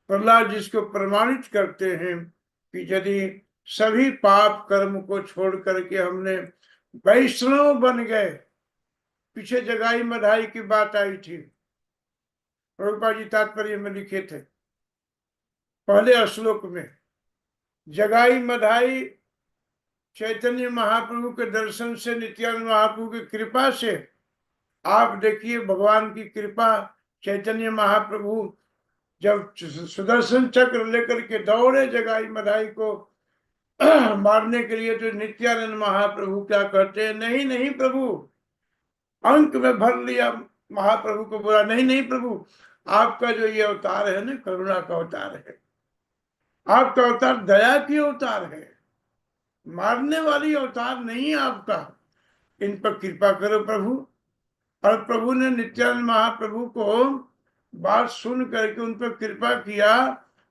प्रहलाद जी इसको प्रमाणित करते हैं कि यदि सभी पाप कर्म को छोड़ करके हमने वैष्णव बन गए। पीछे जगाई मधाई की बात आई थी, प्रभुपाद जी तात्पर्य में लिखे थे पहले श्लोक में। जगाई मधाई चैतन्य महाप्रभु के दर्शन से, नित्यानंद महाप्रभु की कृपा से, आप देखिए भगवान की कृपा, चैतन्य महाप्रभु जब सुदर्शन चक्र लेकर के दौड़े जगाई मधाई को मारने के लिए, तो नित्यानंद महाप्रभु क्या कहते हैं? नहीं नहीं प्रभु, अंक में भर लिया। महाप्रभु को बोला नहीं नहीं प्रभु, आपका जो ये अवतार है ना, करुणा का अवतार है, आपका अवतार दया की अवतार है, मारने वाली अवतार नहीं है आपका। इन पर कृपा करो प्रभु। और प्रभु ने नित्यानंद महाप्रभु को बात सुन करके उन पर कृपा किया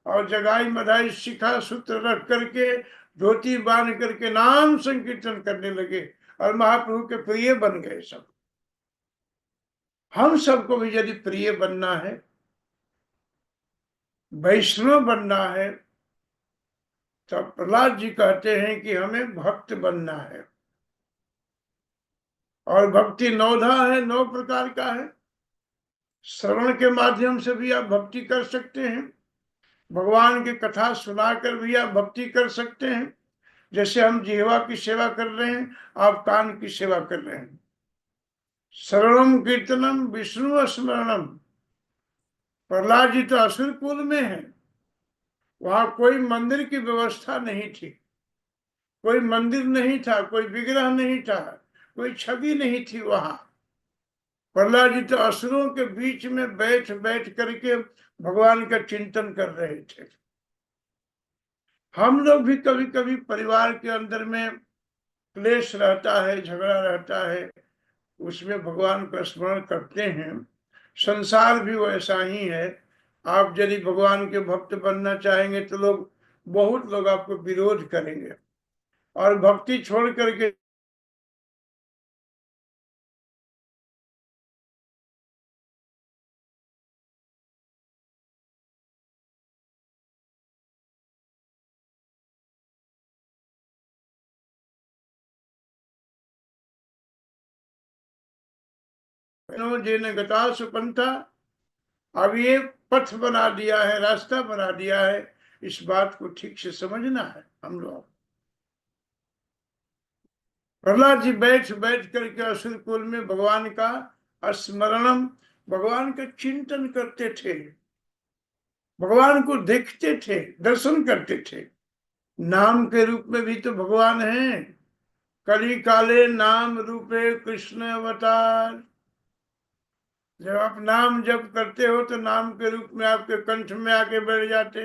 और जगाई मधाई शिखा सूत्र रख करके धोती बांध करके नाम संकीर्तन करने लगे और महाप्रभु के प्रिय बन गए सब। हम सबको भी यदि प्रिय बनना है, वैष्णव बनना है, तो प्रहलाद जी कहते हैं कि हमें भक्त बनना है। और भक्ति नौधा है, 9 प्रकार का है। श्रवण के माध्यम से भी आप भक्ति कर सकते हैं, भगवान की कथा सुनाकर भी आप भक्ति कर सकते हैं। जैसे हम जिह्वा की सेवा कर रहे हैं, आप कान की सेवा कर रहे हैं। श्रवणम कीर्तनम विष्णु स्मरणम। प्रहलाद जी तो असुर कुल में है, वहां कोई मंदिर की व्यवस्था नहीं थी, कोई मंदिर नहीं था, कोई विग्रह नहीं था, कोई छवि नहीं थी वहां। प्रहलाद जी तो असुरों के बीच में बैठ बैठ करके भगवान का चिंतन कर रहे थे। हम लोग भी कभी कभी परिवार के अंदर में क्लेश रहता है, झगड़ा रहता है, उसमें भगवान का स्मरण करते हैं। संसार भी वैसा ही है। आप यदि भगवान के भक्त बनना चाहेंगे तो बहुत लोग आपको विरोध करेंगे और भक्ति छोड़ करके जिन्हें गता सुपंथा, अब ये पथ बना दिया है, रास्ता बना दिया है। इस बात को ठीक से समझना है हम लोग। प्रहलाद जी बैठ बैठ करके असुर कुल में भगवान का स्मरणम, भगवान का चिंतन करते थे, भगवान को देखते थे, दर्शन करते थे। नाम के रूप में भी तो भगवान हैं। कली काले नाम रूपे कृष्ण अवतार। जब आप नाम जप करते हो तो नाम के रूप में आपके कंठ में आके बैठ जाते।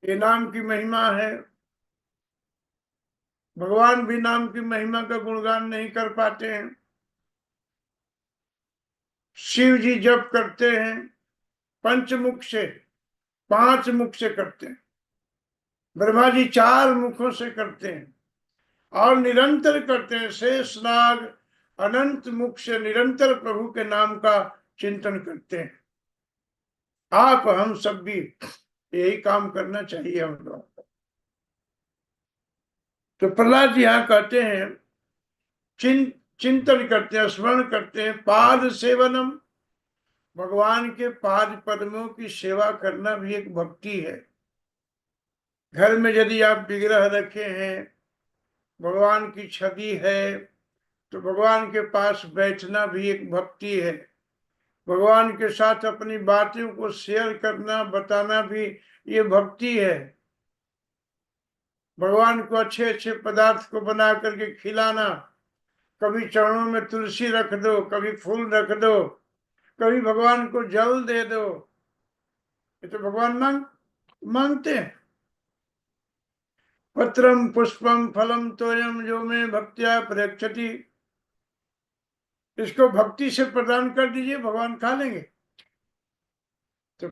ये नाम की महिमा है। भगवान भी नाम की महिमा का गुणगान नहीं कर पाते हैं। शिव जी जप करते हैं पंचमुख से, 5 मुख से करते हैं। ब्रह्मा जी 4 मुखों से करते हैं और निरंतर करते हैं। शेष नाग अनंत मुख से निरंतर प्रभु के नाम का चिंतन करते हैं। आप हम सब भी यही काम करना चाहिए हम लोग। तो प्रहलाद जी यहाँ कहते हैं चिंतन करते हैं, स्मरण करते हैं। पाद सेवनम, भगवान के पाद पद्मों की सेवा करना भी एक भक्ति है। घर में यदि आप विग्रह रखे हैं, भगवान की छवि है, तो भगवान के पास बैठना भी एक भक्ति है। भगवान के साथ अपनी बातों को शेयर करना, बताना भी ये भक्ति है। भगवान को अच्छे अच्छे पदार्थ को बना करके खिलाना, कभी चरणों में तुलसी रख दो, कभी फूल रख दो, कभी भगवान को जल दे दो। ये तो भगवान मांगते हैं। पत्रम पुष्पम फलम तोयम जो में भक्त्या प्रयच्छति। इसको भक्ति से प्रदान कर दीजिए, भगवान खा लेंगे। तो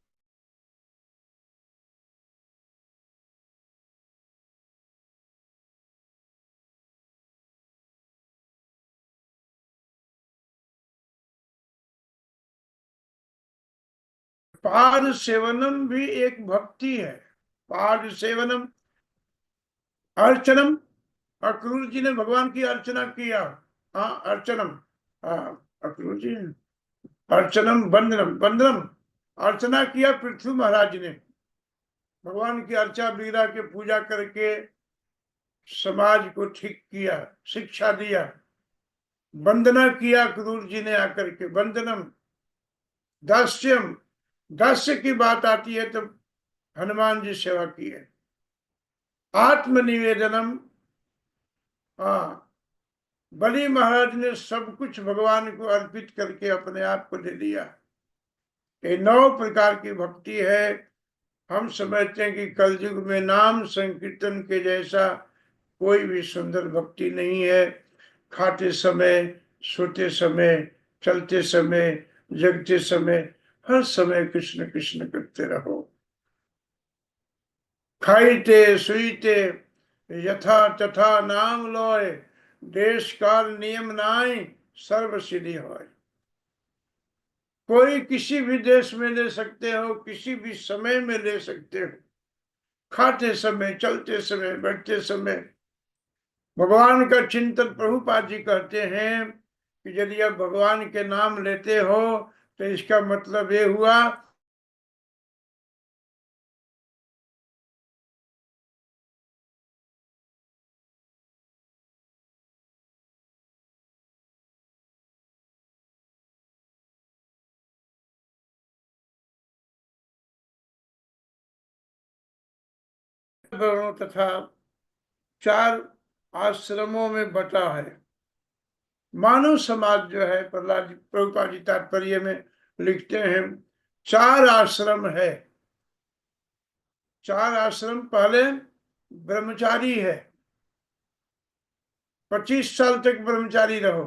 पाद सेवनम भी एक भक्ति है। पाद सेवनम, अर्चनम, अक्रूर जी ने भगवान की अर्चना किया। हाँ, अर्चनम, हाँ अक्रूर जी ने अर्चनम वंदनम, वंदनम अर्चना किया पृथ्वी महाराज ने। भगवान की अर्चा बीरा के पूजा करके समाज को ठीक किया, शिक्षा दिया। वंदना किया क्रूर जी ने आकर के, वंदनम। दास्यम, दास्य की बात आती है तो हनुमान जी सेवा की है। आत्मनिवेदनम, हाँ बलि महाराज ने सब कुछ भगवान को अर्पित करके अपने आप को दे दिया। ये 9 प्रकार की भक्ति है। हम समझते हैं कि कलयुग में नाम संकीर्तन के जैसा कोई भी सुंदर भक्ति नहीं है। खाते समय, सोते समय, चलते समय, जगते समय, हर समय कृष्ण कृष्ण करते रहो। खाइते सुईते यथा तथा नाम लोय, देश काल नियम नाय, सर्व सिद्धि होय। कोई किसी भी देश में ले सकते हो, किसी भी समय में ले सकते हो। खाते समय, चलते समय, बैठते समय भगवान का चिंतन। प्रभुपाद जी कहते हैं कि यदि आप भगवान के नाम लेते हो तो इसका मतलब ये हुआ वर्णों तथा 4 आश्रमों में बटा है। मानव समाज जो है, प्रहलाद प्रभुपाद जी तात्पर्य में लिखते हैं 4 आश्रम है। 4 आश्रम। पहले ब्रह्मचारी है, 25 साल तक ब्रह्मचारी रहो।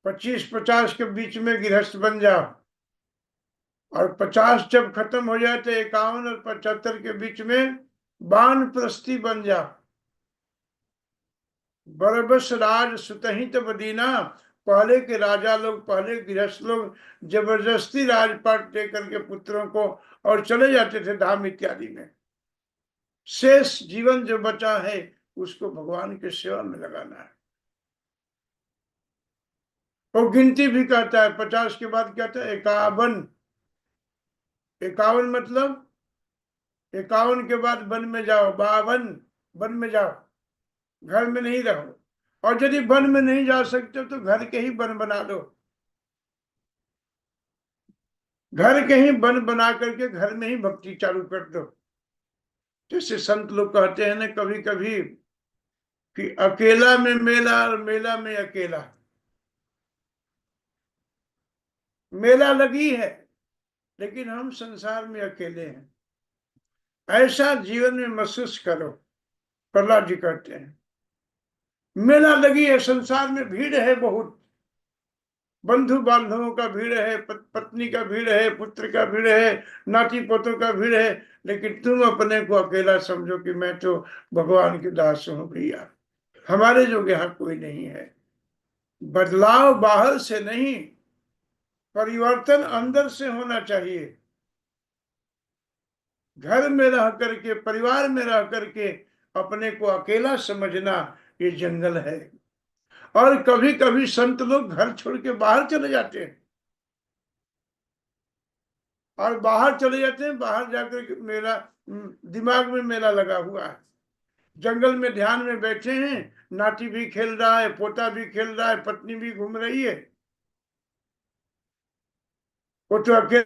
25-50 के बीच में गृहस्थ बन जाओ, और 50 जब खत्म हो जाए तो 51 और 75 के बीच में वानप्रस्थी बन जाओ। बरबस राज सुतहित बदीना। पहले के राजा लोग, पहले गृहस्थ लोग जबरदस्ती राजपाट दे करके पुत्रों को और चले जाते थे धाम इत्यादि में। शेष जीवन जो बचा है उसको भगवान के सेवा में लगाना है। वो गिनती भी कहता है, 50 के बाद कहता है 51। 51 मतलब 51 के बाद वन में जाओ, 52 वन में जाओ, घर में नहीं रहो। और यदि वन में नहीं जा सकते तो घर के ही वन बना दो। घर के ही वन बना करके घर में ही भक्ति चालू कर दो। जैसे संत लोग कहते हैं ना कभी कभी कि अकेला में मेला और मेला में अकेला। मेला लगी है लेकिन हम संसार में अकेले हैं, ऐसा जीवन में महसूस करो। प्रहलाद जी कहते हैं मेला लगी है, संसार में भीड़ है बहुत। बंधु बांधवों का भीड़ है, पत्नी का भीड़ है, पुत्र का भीड़ है, नाती पोतों का भीड़ है, लेकिन तुम अपने को अकेला समझो कि मैं तो भगवान के दास हूं भैया। हमारे जो यहाँ कोई नहीं है। बदलाव बाहर से नहीं, परिवर्तन अंदर से होना चाहिए। घर में रह करके, परिवार में रह करके अपने को अकेला समझना ये जंगल है। और कभी कभी संत लोग घर छोड़ के बाहर चले जाते हैं, और बाहर चले जाते हैं। बाहर जाकर के मेला, दिमाग में मेला लगा हुआ है। जंगल में ध्यान में बैठे हैं, नाती भी खेल रहा है, पोता भी खेल रहा है, पत्नी भी घूम रही है। वो तो अकेले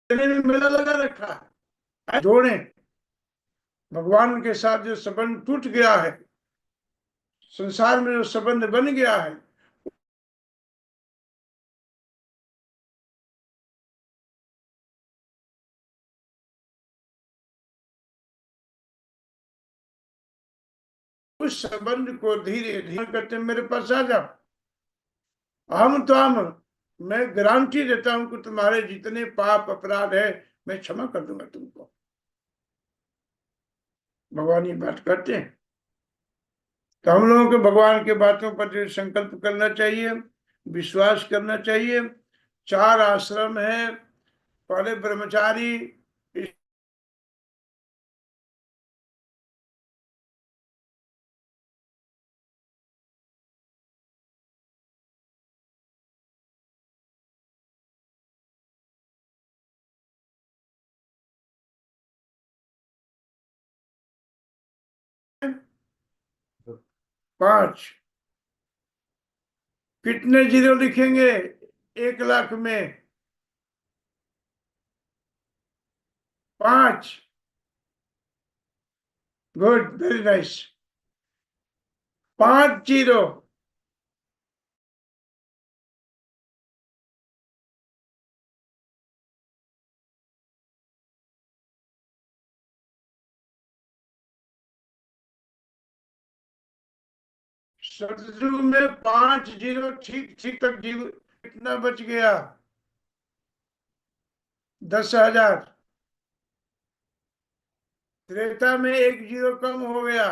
में मेला लगा रखा है। जोड़े भगवान के साथ जो संबंध टूट गया है, संसार में जो संबंध बन गया है, उस संबंध को धीरे धीरे करते मेरे पास आ जाओ। हम तो हम, मैं गारंटी देता हूं कि तुम्हारे जितने पाप अपराध है मैं क्षमा कर दूंगा तुमको। भगवान ये बात करते हैं। तो हम लोगों को भगवान के बातों पर जो संकल्प करना चाहिए, विश्वास करना चाहिए। 4 आश्रम है। पहले ब्रह्मचारी, 5 कितने जीरो लिखेंगे 1 लाख में? 5। Good, very nice. 5 जीरो। शत्रु में 5 जीरो, ठीक ठीक तक जीरो। कितना बच गया? 10,000। त्रेता में 1 जीरो कम हो गया,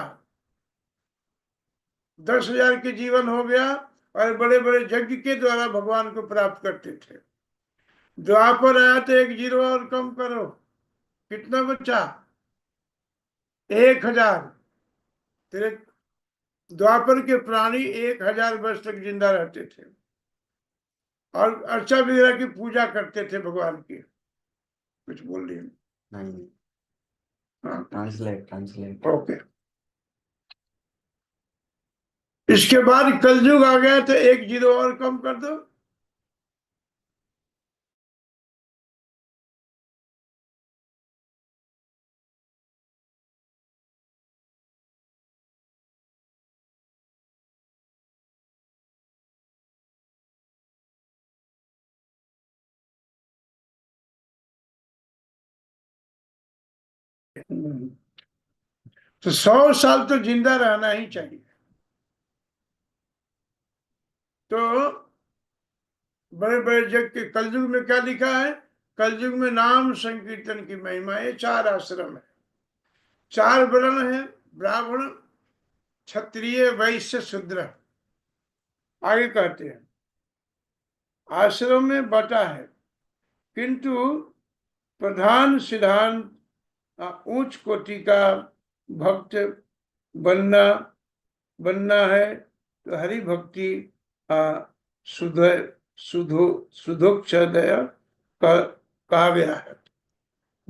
10,000 के जीवन हो गया। और बड़े बड़े यज्ञ के द्वारा भगवान को प्राप्त करते थे। द्वापर आया तो 1 जीरो और कम करो, कितना बचा? 1,000। तेरे द्वापर के प्राणी 1,000 वर्ष तक जिंदा रहते थे और अर्चा वगैरह की पूजा करते थे भगवान की। कुछ बोल रही है? नहीं, हाँ, ट्रांसलेट। ओके। इसके बाद कलयुग आ गया तो 1 जीरो और कम कर दो। तो 100 साल तो जिंदा रहना ही चाहिए। तो बड़े बड़े जग के कलयुग में क्या लिखा है? कलयुग में नाम संकीर्तन की महिमा। ये 4 आश्रम है, 4 वर्ण है, ब्राह्मण, क्षत्रिय, वैश्य, शूद्र। आगे कहते हैं आश्रम में बटा है, किंतु प्रधान सिद्धांत उच्च कोटि का भक्त बनना बनना है तो हरि भक्ति सुध सुधो सुधोक्षदय कहा गया है।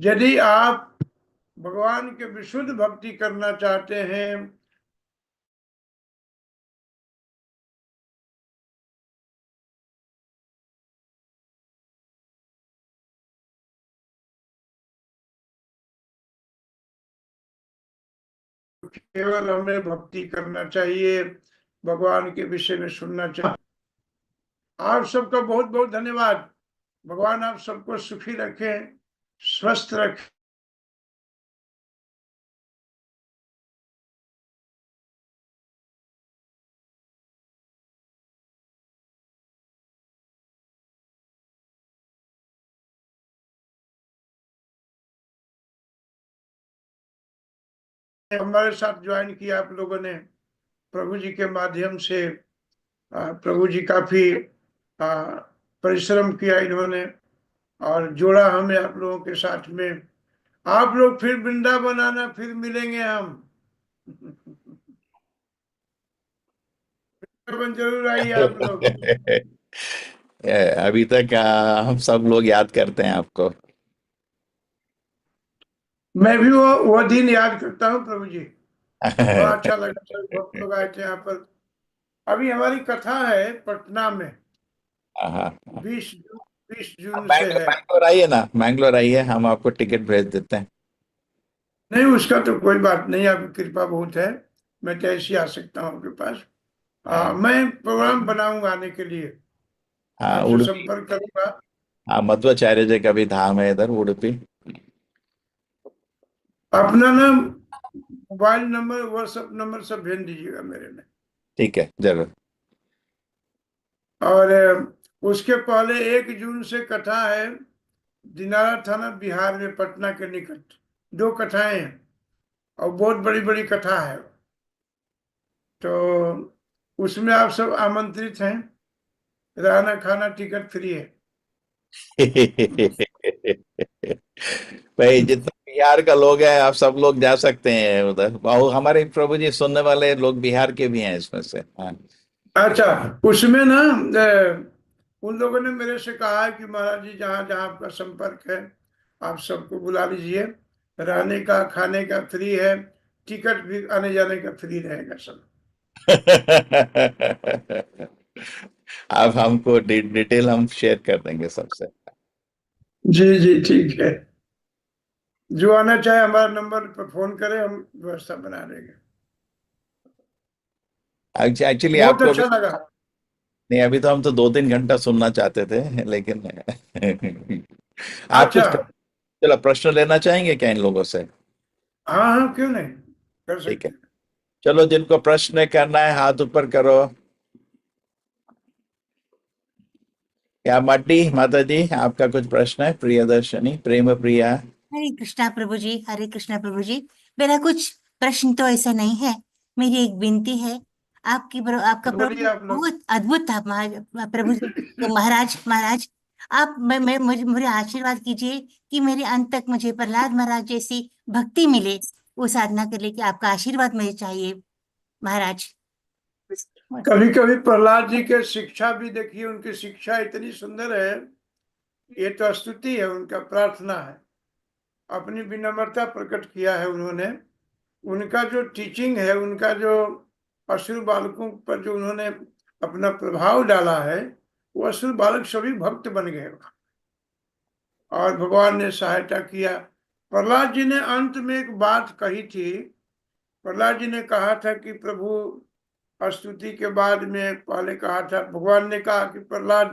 यदि आप भगवान के विशुद्ध भक्ति करना चाहते हैं केवल हमें भक्ति करना चाहिए, भगवान के विषय में सुनना चाहिए। आप सबका बहुत बहुत धन्यवाद। भगवान आप सबको सुखी रखें, स्वस्थ रखें। हमारे साथ ज्वाइन किया आप लोगों ने प्रभु जी के माध्यम से। प्रभु जी काफी परिश्रम किया इन्होंने और जोड़ा हमें आप लोगों के साथ में। आप लोग फिर वृंदावन आना, फिर मिलेंगे हम। वृंदावन जरूर आइए आप लोग। अभी तक हम सब लोग याद करते हैं आपको। मैं भी वो दिन याद करता हूँ प्रभु जी। बड़ा अच्छा लगा, सब भक्त लोग आए थे यहाँ पर। अभी हमारी कथा है पटना में, हाँ, 20 जून से बैंगलोर है। बैंगलोर आइए ना, बैंगलोर आइए, हम आपको टिकट भेज देते हैं। नहीं, उसका तो कोई बात नहीं, आपकी कृपा बहुत है। मैं तो ऐसे ही आ सकता हूँ आपके पास। हाँ, मैं प्रोग्राम बनाऊंगा आने के लिए, हाँ, आपसे उडुपी। संपर्क करूंगा। हाँ, मध्वाचार्य जी का भी धाम है इधर उडुपी। अपना ना मोबाइल नंबर, व्हाट्सएप नंबर सब भेज दीजिएगा मेरे में। ठीक है, जरूर। और उसके पहले 1 जून से कथा है, दिनारा थाना बिहार में, पटना के निकट। 2 कथाएं हैं और बहुत बड़ी बड़ी कथा है। तो उसमें आप सब आमंत्रित हैं। रहना खाना टिकट फ्री है। भाई, जितना बिहार का लोग है आप सब लोग जा सकते हैं उधर। और हमारे प्रभु जी सुनने वाले लोग बिहार के भी हैं इसमें से। हाँ। अच्छा, उसमें ना उन लोगों ने मेरे से कहा है कि महाराज जी जहाँ जहाँ आपका संपर्क है आप सबको बुला लीजिए। रहने का खाने का फ्री है, टिकट भी आने जाने का फ्री रहेगा सब। आप हमको डिटेल हम शेयर कर देंगे सबसे। जी जी ठीक है, जो आना चाहे हमारे नंबर पर फोन करें, हम व्यवस्था बना देंगे। एक्चुअली बहुत आपको भी अच्छा लगा। नहीं, अभी तो हम तो 2-3 घंटा सुनना चाहते थे, लेकिन आप अच्छा, कुछ चलो प्रश्न लेना चाहेंगे क्या इन लोगों से? हाँ हाँ क्यों नहीं, कर ठीक है, सकते हैं। चलो जिनको प्रश्न करना है हाथ ऊपर करो। क्या माटी माता जी, आपका कुछ प्रश्न है? प्रियदर्शनी, प्रेम प्रिया। हरे कृष्णा प्रभु जी, हरे कृष्णा प्रभु जी। मेरा कुछ प्रश्न तो ऐसा नहीं है, मेरी एक विनती है। आपका बोलिए प्रभु आप लोग। बहुत अद्भुत था प्रभु जी। तो महाराज महाराज, आप मुझे आशीर्वाद कीजिए कि मेरे अंत तक मुझे प्रहलाद महाराज जैसी भक्ति मिले। वो साधना के लिए कि आपका आशीर्वाद मुझे चाहिए महाराज। कभी कभी प्रहलाद जी के शिक्षा भी देखिए, उनकी शिक्षा इतनी सुंदर है, ये तो स्तुति है, उनका प्रार्थना है, अपनी विनम्रता प्रकट किया है उन्होंने। उनका जो टीचिंग है, उनका जो असुर बालकों पर जो उन्होंने अपना प्रभाव डाला है, वो असुर बालक सभी भक्त बन गए और भगवान ने सहायता किया। प्रहलाद जी ने अंत में एक बात कही थी। प्रहलाद जी ने कहा था कि प्रभु, स्तुति के बाद में पहले कहा था, भगवान ने कहा कि प्रहलाद,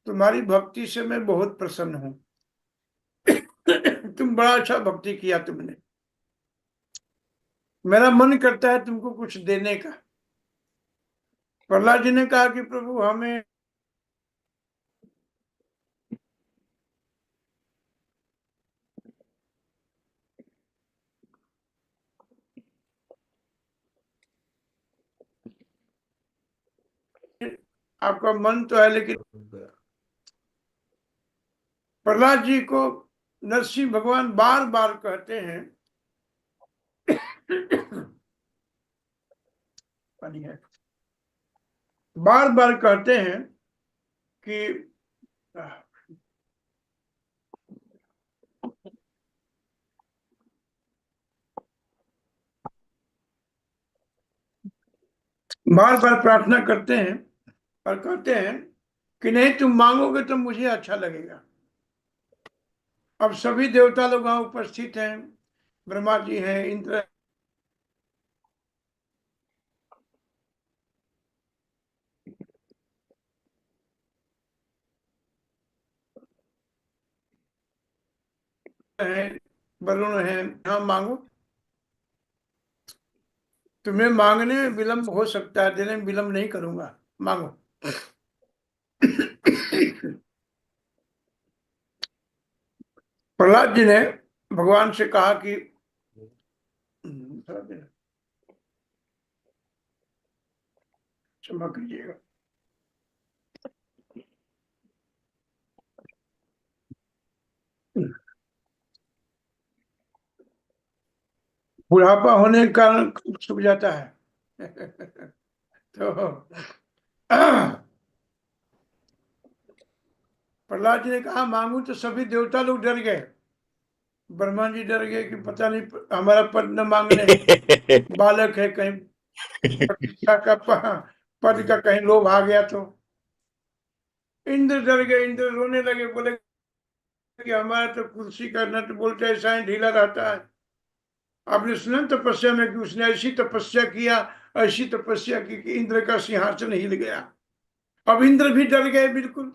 तुम्हारी भक्ति से मैं बहुत प्रसन्न हूं। तुम बड़ा अच्छा भक्ति किया तुमने, मेरा मन करता है तुमको कुछ देने का। प्रहलाद जी ने कहा कि प्रभु, हमें आपका मन तो है, लेकिन प्रहलाद जी को नरसिंह भगवान बार बार कहते हैं पानी है, बार बार कहते हैं कि बार बार प्रार्थना करते हैं और कहते हैं कि नहीं, तुम मांगोगे तो मुझे अच्छा लगेगा। अब सभी देवता लोग वहां उपस्थित हैं, ब्रह्मा जी हैं, इंद्र है, वरुण है, हाँ मांगो। तुम्हें मांगने में विलंब हो सकता है, देने में विलंब नहीं करूंगा, मांगो। प्रहलाद जी ने भगवान से कहा कि क्षमा कीजिएगा, बुढ़ापा होने के कारण सूख जाता है। तो प्रहलाद जी ने कहा मांगू, तो सभी देवता लोग डर गए। ब्रह्मा जी डर गए कि पता नहीं हमारा पद न मांगने, बालक है, कहीं प्रतिष्ठा का पद का कहीं लोभ आ गया तो। इंद्र डर गए, इंद्र रोने लगे, बोले कि हमारा तो कुर्सी का नट बोल्ट ऐसा ही ढीला रहता है। आपने सुना तपस्या में कि उसने ऐसी तपस्या किया, ऐसी तपस्या की कि इंद्र का सिंहासन हिल गया। अब इंद्र भी डर गए बिल्कुल।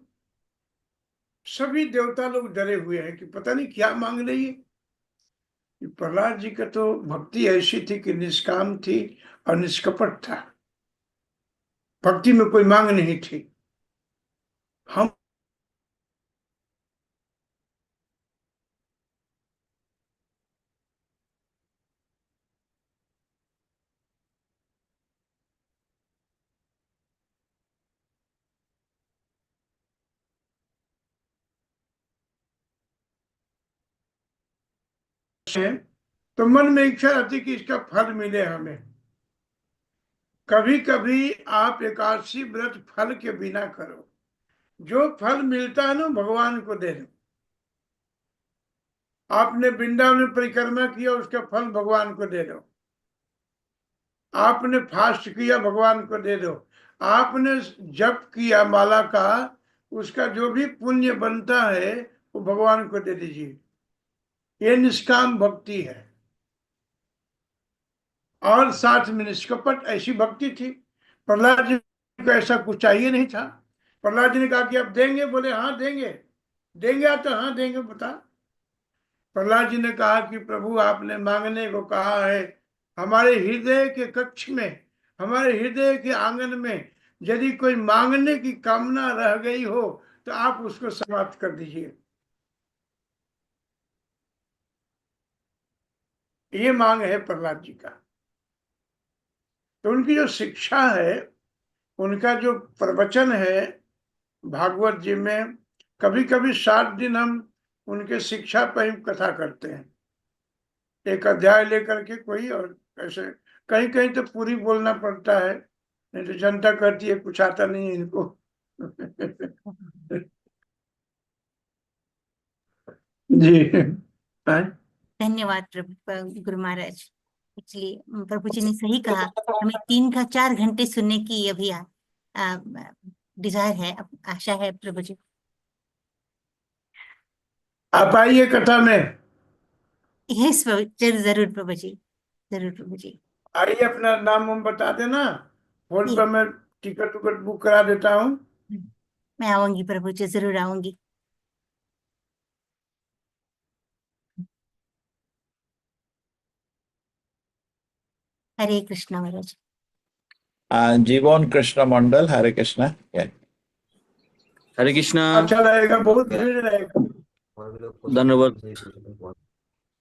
सभी देवता लोग डरे हुए हैं कि पता नहीं क्या मांग रही है। प्रहलाद जी का तो भक्ति ऐसी थी कि निष्काम थी और निष्कपट था, भक्ति में कोई मांग नहीं थी। हम हैं तो मन में इच्छा रहती कि इसका फल मिले हमें। कभी कभी आप एकादशी व्रत फल के बिना करो, जो फल मिलता है ना भगवान को दे दो। आपने वृंदावन में परिक्रमा किया, उसका फल भगवान को दे दो। आपने फास्ट किया, भगवान को दे दो। आपने जप किया माला का, उसका जो भी पुण्य बनता है वो भगवान को दे दीजिए। ये निष्काम भक्ति है। और साथ में निष्कपट ऐसी भक्ति थी। प्रहलाद जी को ऐसा कुछ चाहिए नहीं था। प्रहलाद जी ने कहा कि अब देंगे? बोले हाँ देंगे। देंगे आप? तो हाँ देंगे। बता। प्रहलाद जी ने कहा कि प्रभु आपने मांगने को कहा है, हमारे हृदय के कक्ष में, हमारे हृदय के आंगन में यदि कोई मांगने की कामना रह गई हो तो आप उसको समाप्त कर दीजिए। ये मांग है प्रहलाद जी का। तो उनकी जो शिक्षा है, उनका जो प्रवचन है भागवत जी में, कभी कभी 7 दिन हम उनके शिक्षा पर ही कथा करते हैं, एक अध्याय लेकर के कोई। और ऐसे कहीं कहीं तो पूरी बोलना पड़ता है, नहीं तो जनता कहती है कुछ आता नहीं है इनको। जी। हैं? धन्यवाद गुरु महाराज। एक्चुअली प्रभु जी ने सही कहा, हमें 3 का 4 घंटे सुनने की अभी डिजायर है, आशा है प्रभु जी। आप आइए कथा में। यस जरूर प्रभु जी, जरूर प्रभु जी। आइए, अपना नाम वाम बता देना, फोन पर मैं टिकट उकट बुक करा देता हूँ। मैं आऊंगी प्रभु जी, जरूर आऊंगी। हरे कृष्णा महाराज। जीवन कृष्ण मंडल, हरे कृष्णा। हरे कृष्णा। अच्छा रहेगा, बहुत भीड़ रहेगा। धन्यवाद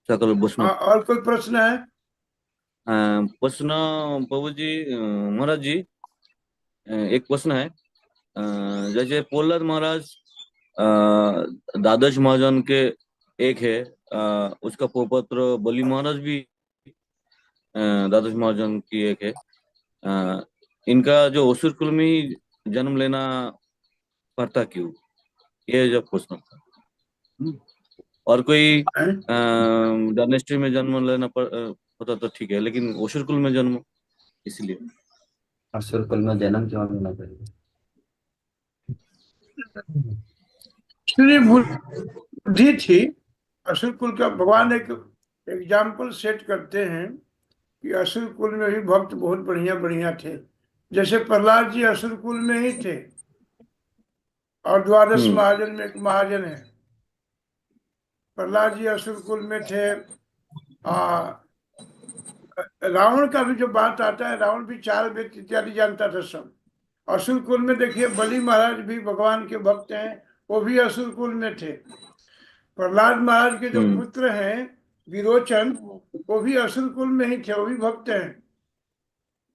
सकल वैष्णव। और कोई प्रश्न है? प्रश्न प्रभु जी, महाराज जी, एक प्रश्न है। जैसे प्रहलाद महाराज द्वादश महाजन के एक है, उसका पुत्र बलि महाराज भी द्वादश महाजन की एक है। इनका जो असुर कुल में ही जन्म लेना पड़ता क्यों, ये जो प्रश्न था। और कोई डायनेस्टी में जन्म लेना होता तो ठीक है, लेकिन असुर कुल में जन्म, इसलिए। असुर कुल में जन्म क्यों लेना पड़ेगा? श्री बुद्धि थी। असुर कुल का भगवान एक एग्जाम्पल सेट करते हैं कि असुर कुल में भी भक्त बहुत बढ़िया बढ़िया थे। जैसे प्रहलाद जी असुर कुल में ही थे, और द्वादश महाजन में एक महाजन है। प्रहलाद जी असुर कुल में थे। रावण का भी जो बात आता है, रावण भी 4 वेद इत्यादि जानता था सब। असुर कुल में देखिए बलि महाराज भी भगवान के भक्त हैं, वो भी असुर कुल में थे। प्रहलाद महाराज के जो पुत्र हैं विरोचन, वो भी असुर कुल में ही थे, वो भी भक्त हैं।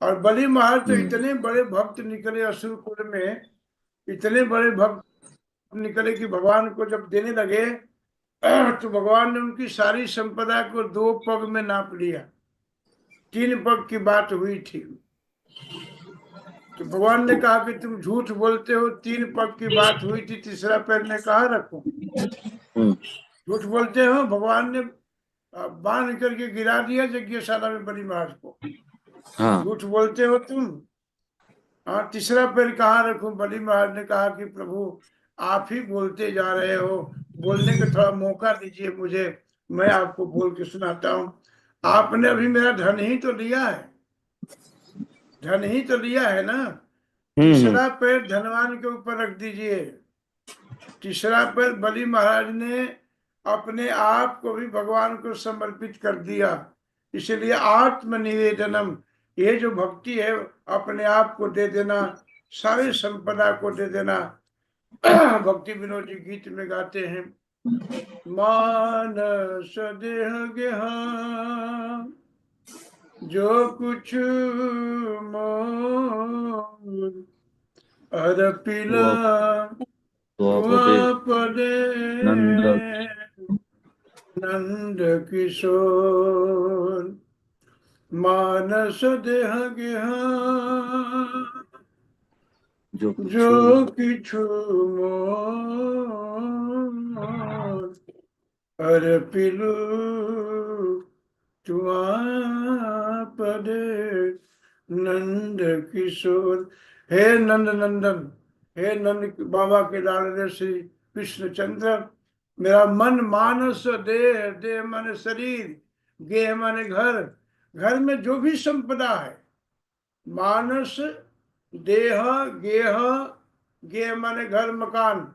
और बलि महाराज तो इतने बड़े भक्त निकले असुर कुल में, इतने बड़े भक्त निकले कि भगवान को जब देने लगे तो भगवान ने उनकी सारी संपदा को 2 पग में नाप लिया। 3 पग की बात हुई थी। तो भगवान ने कहा कि तुम झूठ बोलते हो, 3 पग की बात हुई थी, तीसरा पैर में कहाँ रखूं? झूठ बोलते हो। भगवान ने बांध करके गिरा दिया यज्ञशाला में बलि महाराज को। झूठ बोलते हो तुम। हाँ, तीसरा पैर कहाँ रखूं? बलि महाराज ने कहा कि प्रभु आप ही बोलते जा रहे हो, बोलने का थोड़ा मौका दीजिए मुझे, मैं आपको बोल के सुनाता हूँ। आपने अभी मेरा धन ही तो लिया है, धन ही तो लिया है ना। तीसरा पैर धनवान के ऊपर रख दीजिए। तीसरा पैर बलि महाराज ने अपने आप को भी भगवान को समर्पित कर दिया। इसलिए आत्मनिवेदनम, ये जो भक्ति है, अपने आप को दे देना, सारे संपदा को दे देना। भक्ति विनोद जी गीत में गाते हैं, मानस देह गेहा जो कुछ मोर अर्पिला पदे नंद किशोर। मानस देह गेहा जो किछु मोर अर्पिलु तुआ पदे नंद किशोर। हे नंद नंदन, हे नंद बाबा के लाडले श्री कृष्णचंद्र, मेरा मन मानस देह, देह माने शरीर, गेह माने घर, घर में जो भी संपदा है, मानस देह गेह, गेह माने घर मकान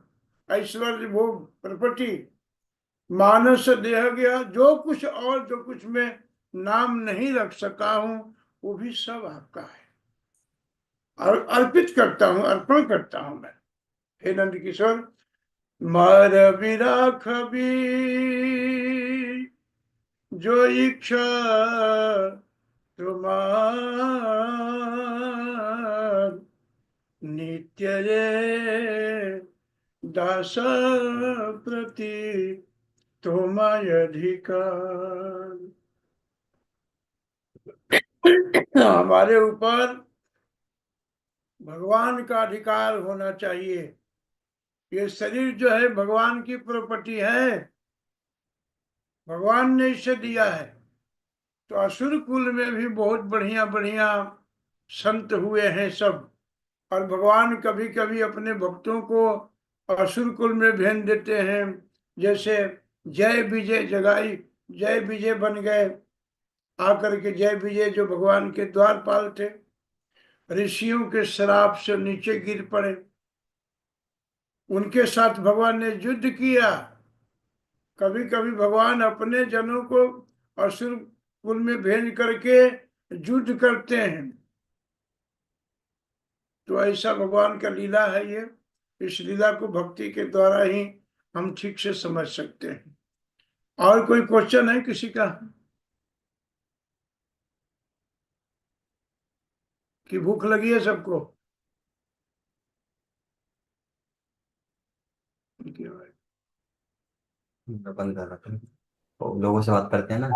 ऐश्वर्य भोग प्रॉपर्टी, मानस देह गया, जो कुछ और जो कुछ मैं नाम नहीं रख सका हूं वो भी सब आपका है और अर्पित करता हूं, अर्पण करता हूं मैं। हे नंद किशोर, मार विराख भी जो इच्छा तुम्हार, नित्य रे दास प्रति तुम्हाय अधिकार। हमारे ऊपर भगवान का अधिकार होना चाहिए। ये शरीर जो है भगवान की प्रॉपर्टी है, भगवान ने इसे दिया है। तो असुर कुल में भी बहुत बढ़िया बढ़िया संत हुए हैं सब, और भगवान कभी कभी अपने भक्तों को असुर कुल में भेज देते हैं। जैसे जय विजय जगाई, जय विजय बन गए आकर के, जय विजय जो भगवान के द्वारपाल थे, ऋषियों के श्राप से नीचे गिर पड़े, उनके साथ भगवान ने युद्ध किया। कभी कभी भगवान अपने जनों को असुर कुल में भेज करके युद्ध करते हैं। तो ऐसा भगवान का लीला है ये। इस लीला को भक्ति के द्वारा ही हम ठीक से समझ सकते हैं। और कोई क्वेश्चन है किसी का कि भूख लगी है सबको? बंद कर रखा है। तो लोगों से बात करते हैं ना।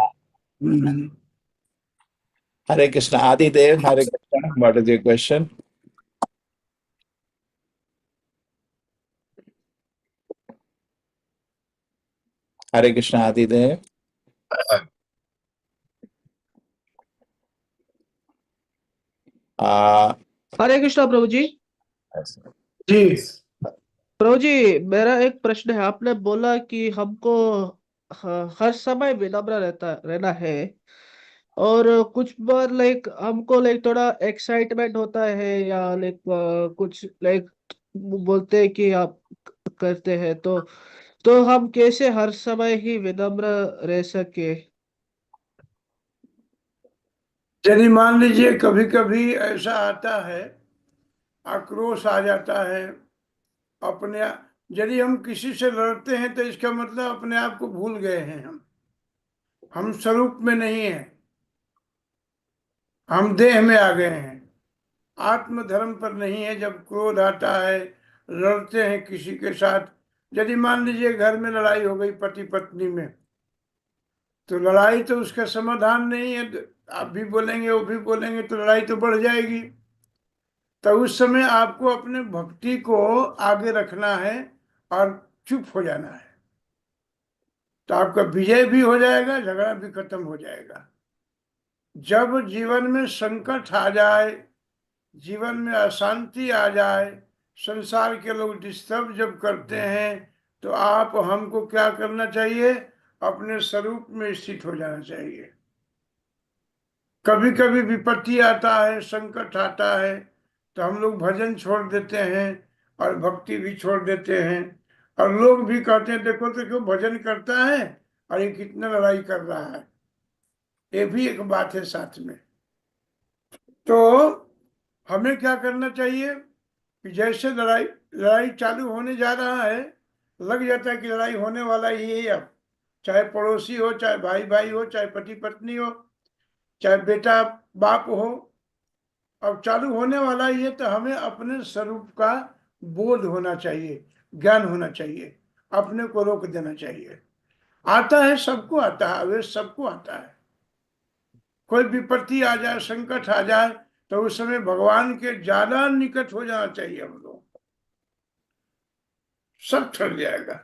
Hare Krishna, Adi Dev, Hare Krishna. What is your question? Hare Krishna, Adi Dev. हरे कृष्णा प्रभु जी। जी प्रभु जी, मेरा एक प्रश्न है। आपने बोला कि हमको हर समय विनम्र रहना है, और कुछ बार हमको थोड़ा एक्साइटमेंट होता है, या कुछ बोलते हैं कि आप करते हैं, तो हम कैसे हर समय ही विनम्र रह सके? यदि मान लीजिए कभी कभी ऐसा आता है, आक्रोश आ जाता है अपने, यदि हम किसी से लड़ते हैं तो इसका मतलब अपने आप को भूल गए हैं, हम स्वरूप में नहीं हैं, हम देह में आ गए हैं, आत्म धर्म पर नहीं है। जब क्रोध आता है, लड़ते हैं किसी के साथ, यदि मान लीजिए घर में लड़ाई हो गई पति पत्नी में, तो लड़ाई तो उसका समाधान नहीं है। आप भी बोलेंगे वो भी बोलेंगे तो लड़ाई तो बढ़ जाएगी। तो उस समय आपको अपने भक्ति को आगे रखना है और चुप हो जाना है, तो आपका विजय भी हो जाएगा, झगड़ा भी खत्म हो जाएगा। जब जीवन में संकट आ जाए, जीवन में अशांति आ जाए, संसार के लोग डिस्टर्ब जब करते हैं, तो आप हमको क्या करना चाहिए? अपने स्वरूप में स्थित हो जाना चाहिए। कभी कभी विपत्ति आता है, संकट आता है, तो हम लोग भजन छोड़ देते हैं और भक्ति भी छोड़ देते हैं, और लोग भी कहते हैं देखो तो क्यों भजन करता है और ये कितना लड़ाई कर रहा है। ये भी एक बात है साथ में। तो हमें क्या करना चाहिए कि जैसे लड़ाई चालू होने जा रहा है, लग जाता है कि लड़ाई होने वाला ही है अब, चाहे पड़ोसी हो, चाहे भाई भाई हो, चाहे पति पत्नी हो, चाहे बेटा बाप हो, अब चालू होने वाला ही है। तो हमें अपने स्वरूप का बोध होना चाहिए, ज्ञान होना चाहिए, अपने को रोक देना चाहिए। आता है, सबको आता है, आवेश सबको आता है। कोई विपत्ति आ जाए, संकट आ जाए, तो उस समय भगवान के ज्यादा निकट हो जाना चाहिए। हम लोग सब ठहर जाएगा।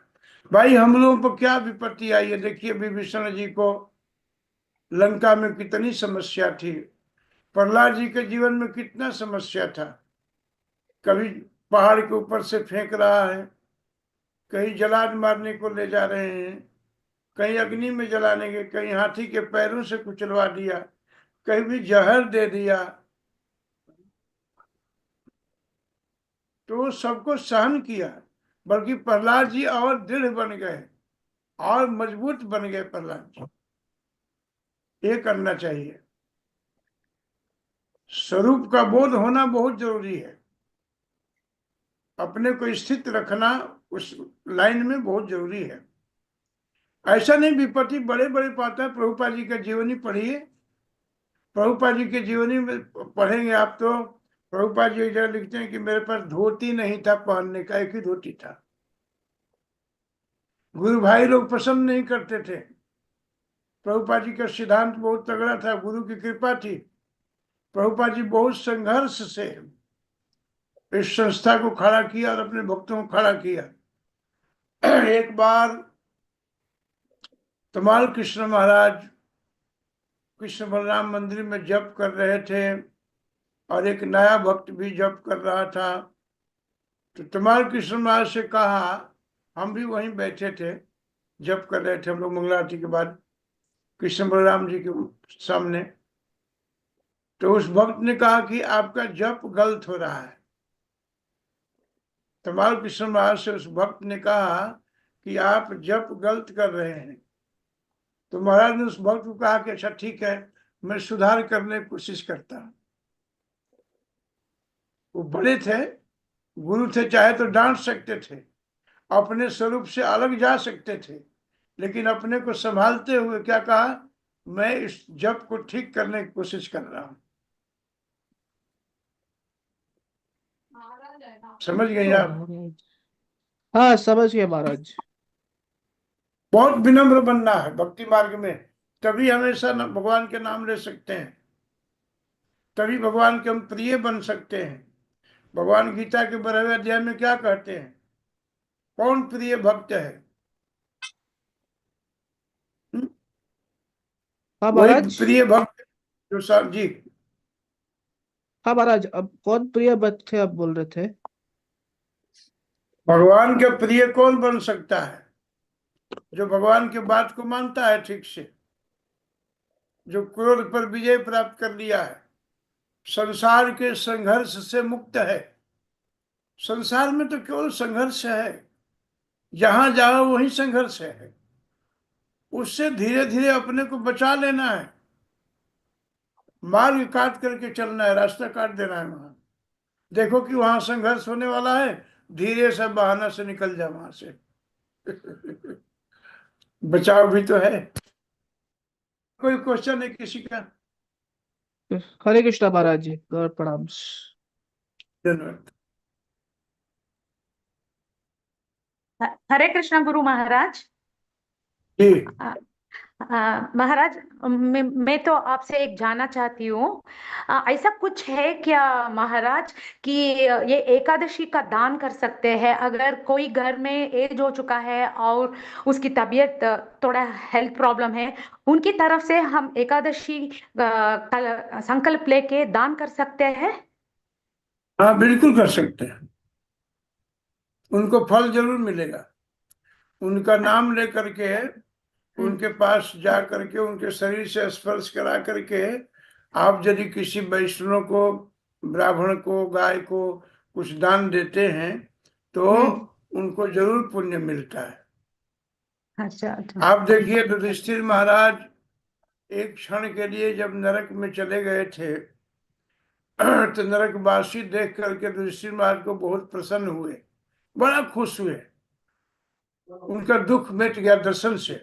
भाई हम लोगों पर क्या विपत्ति आई है? देखिए विभीषण जी को लंका में कितनी समस्या थी, प्रहलाद जी के जीवन में कितना समस्या था, कभी पहाड़ के ऊपर से फेंक रहा है, कहीं जलाद मारने को ले जा रहे हैं, कहीं अग्नि में जलाने के, कहीं हाथी के पैरों से कुचलवा दिया, कहीं भी जहर दे दिया। तो वो सबको सहन किया, बल्कि प्रहलाद जी और दृढ़ बन गए और मजबूत बन गए प्रहलाद जी। ये करना चाहिए। स्वरूप का बोध होना बहुत जरूरी है। अपने को स्थित रखना उस लाइन में बहुत जरूरी है। ऐसा नहीं विपत्ति बड़े बड़े पाता है। प्रभुपाद जी का जीवनी पढ़िए, प्रभुपाद जी के जीवनी में पढ़ेंगे आप तो प्रभुपाद जी एक जगह लिखते हैं कि मेरे पास धोती नहीं था पहनने का, एक ही धोती था। गुरु भाई लोग पसंद नहीं करते थे। प्रभुपाद जी का सिद्धांत बहुत तगड़ा था, गुरु की कृपा थी। प्रभुपाद जी बहुत संघर्ष से इस संस्था को खड़ा किया और अपने भक्तों को खड़ा किया। एक बार तमाल कृष्ण महाराज कृष्ण बलराम मंदिर में जप कर रहे थे और एक नया भक्त भी जप कर रहा था। तो तमाल कृष्ण महाराज से कहा, हम भी वहीं बैठे थे, जप कर रहे थे हम लोग मंगला आरती के बाद कृष्ण बलराम जी के सामने। तो उस भक्त ने कहा कि आपका जप गलत हो रहा है। तमाल कृष्ण महाराज से उस भक्त ने कहा कि आप जप गलत कर रहे हैं। तो महाराज ने उस भक्त को कहा कि अच्छा ठीक है, मैं सुधार करने की कोशिश करता हूं। वो बड़े थे, गुरु थे, चाहे तो डांट सकते थे, अपने स्वरूप से अलग जा सकते थे, लेकिन अपने को संभालते हुए क्या कहा, मैं इस जप को ठीक करने की कोशिश कर रहा हूं। समझ गए आप? हाँ समझ गए महाराज। बहुत विनम्र बनना है भक्ति मार्ग में, तभी हमेशा भगवान के नाम ले सकते हैं, तभी भगवान के हम प्रिय बन सकते हैं। भगवान गीता के 12वें अध्याय में क्या कहते हैं, कौन प्रिय भक्त है? हाँ वही महाराज। प्रिय भक्त जो साहब जी। हाँ महाराज, अब कौन प्रिय भक्त थे आप बोल रहे थे? भगवान के प्रिय कौन बन सकता है? जो भगवान की बात को मानता है ठीक से, जो क्रोध पर विजय प्राप्त कर लिया है, संसार के संघर्ष से मुक्त है। संसार में तो केवल संघर्ष है, जहां जाओ वहीं संघर्ष है। उससे धीरे धीरे अपने को बचा लेना है, मार्ग काट करके चलना है, रास्ता काट देना है। वहां देखो कि वहां संघर्ष होने वाला है, धीरे से बहाना से निकल जाओ वहां से। बचाव भी तो है। कोई क्वेश्चन है किसी का? हरे कृष्णा महाराज जी, गौर प्रणाम। धन्यवाद। हरे कृष्ण गुरु महाराज। जी महाराज, मैं तो आपसे एक जानना चाहती हूँ, ऐसा कुछ है क्या महाराज कि ये एकादशी का दान कर सकते हैं? अगर कोई घर में एज हो चुका है और उसकी तबीयत थोड़ा हेल्थ प्रॉब्लम है, उनकी तरफ से हम एकादशी का संकल्प लेके दान कर सकते हैं? हाँ बिल्कुल कर सकते हैं, उनको फल जरूर मिलेगा। उनका नाम ले करके उनके पास जा करके उनके शरीर से स्पर्श करा करके आप यदि किसी वैष्णव को, ब्राह्मण को, गाय को कुछ दान देते हैं तो उनको जरूर पुण्य मिलता है। अच्छा। आप देखिए युधिष्ठिर महाराज एक क्षण के लिए जब नरक में चले गए थे तो नरकवासी देख करके युधिष्ठिर महाराज को बहुत प्रसन्न हुए, बड़ा खुश हुए। उनका दुख मिट गया दर्शन से।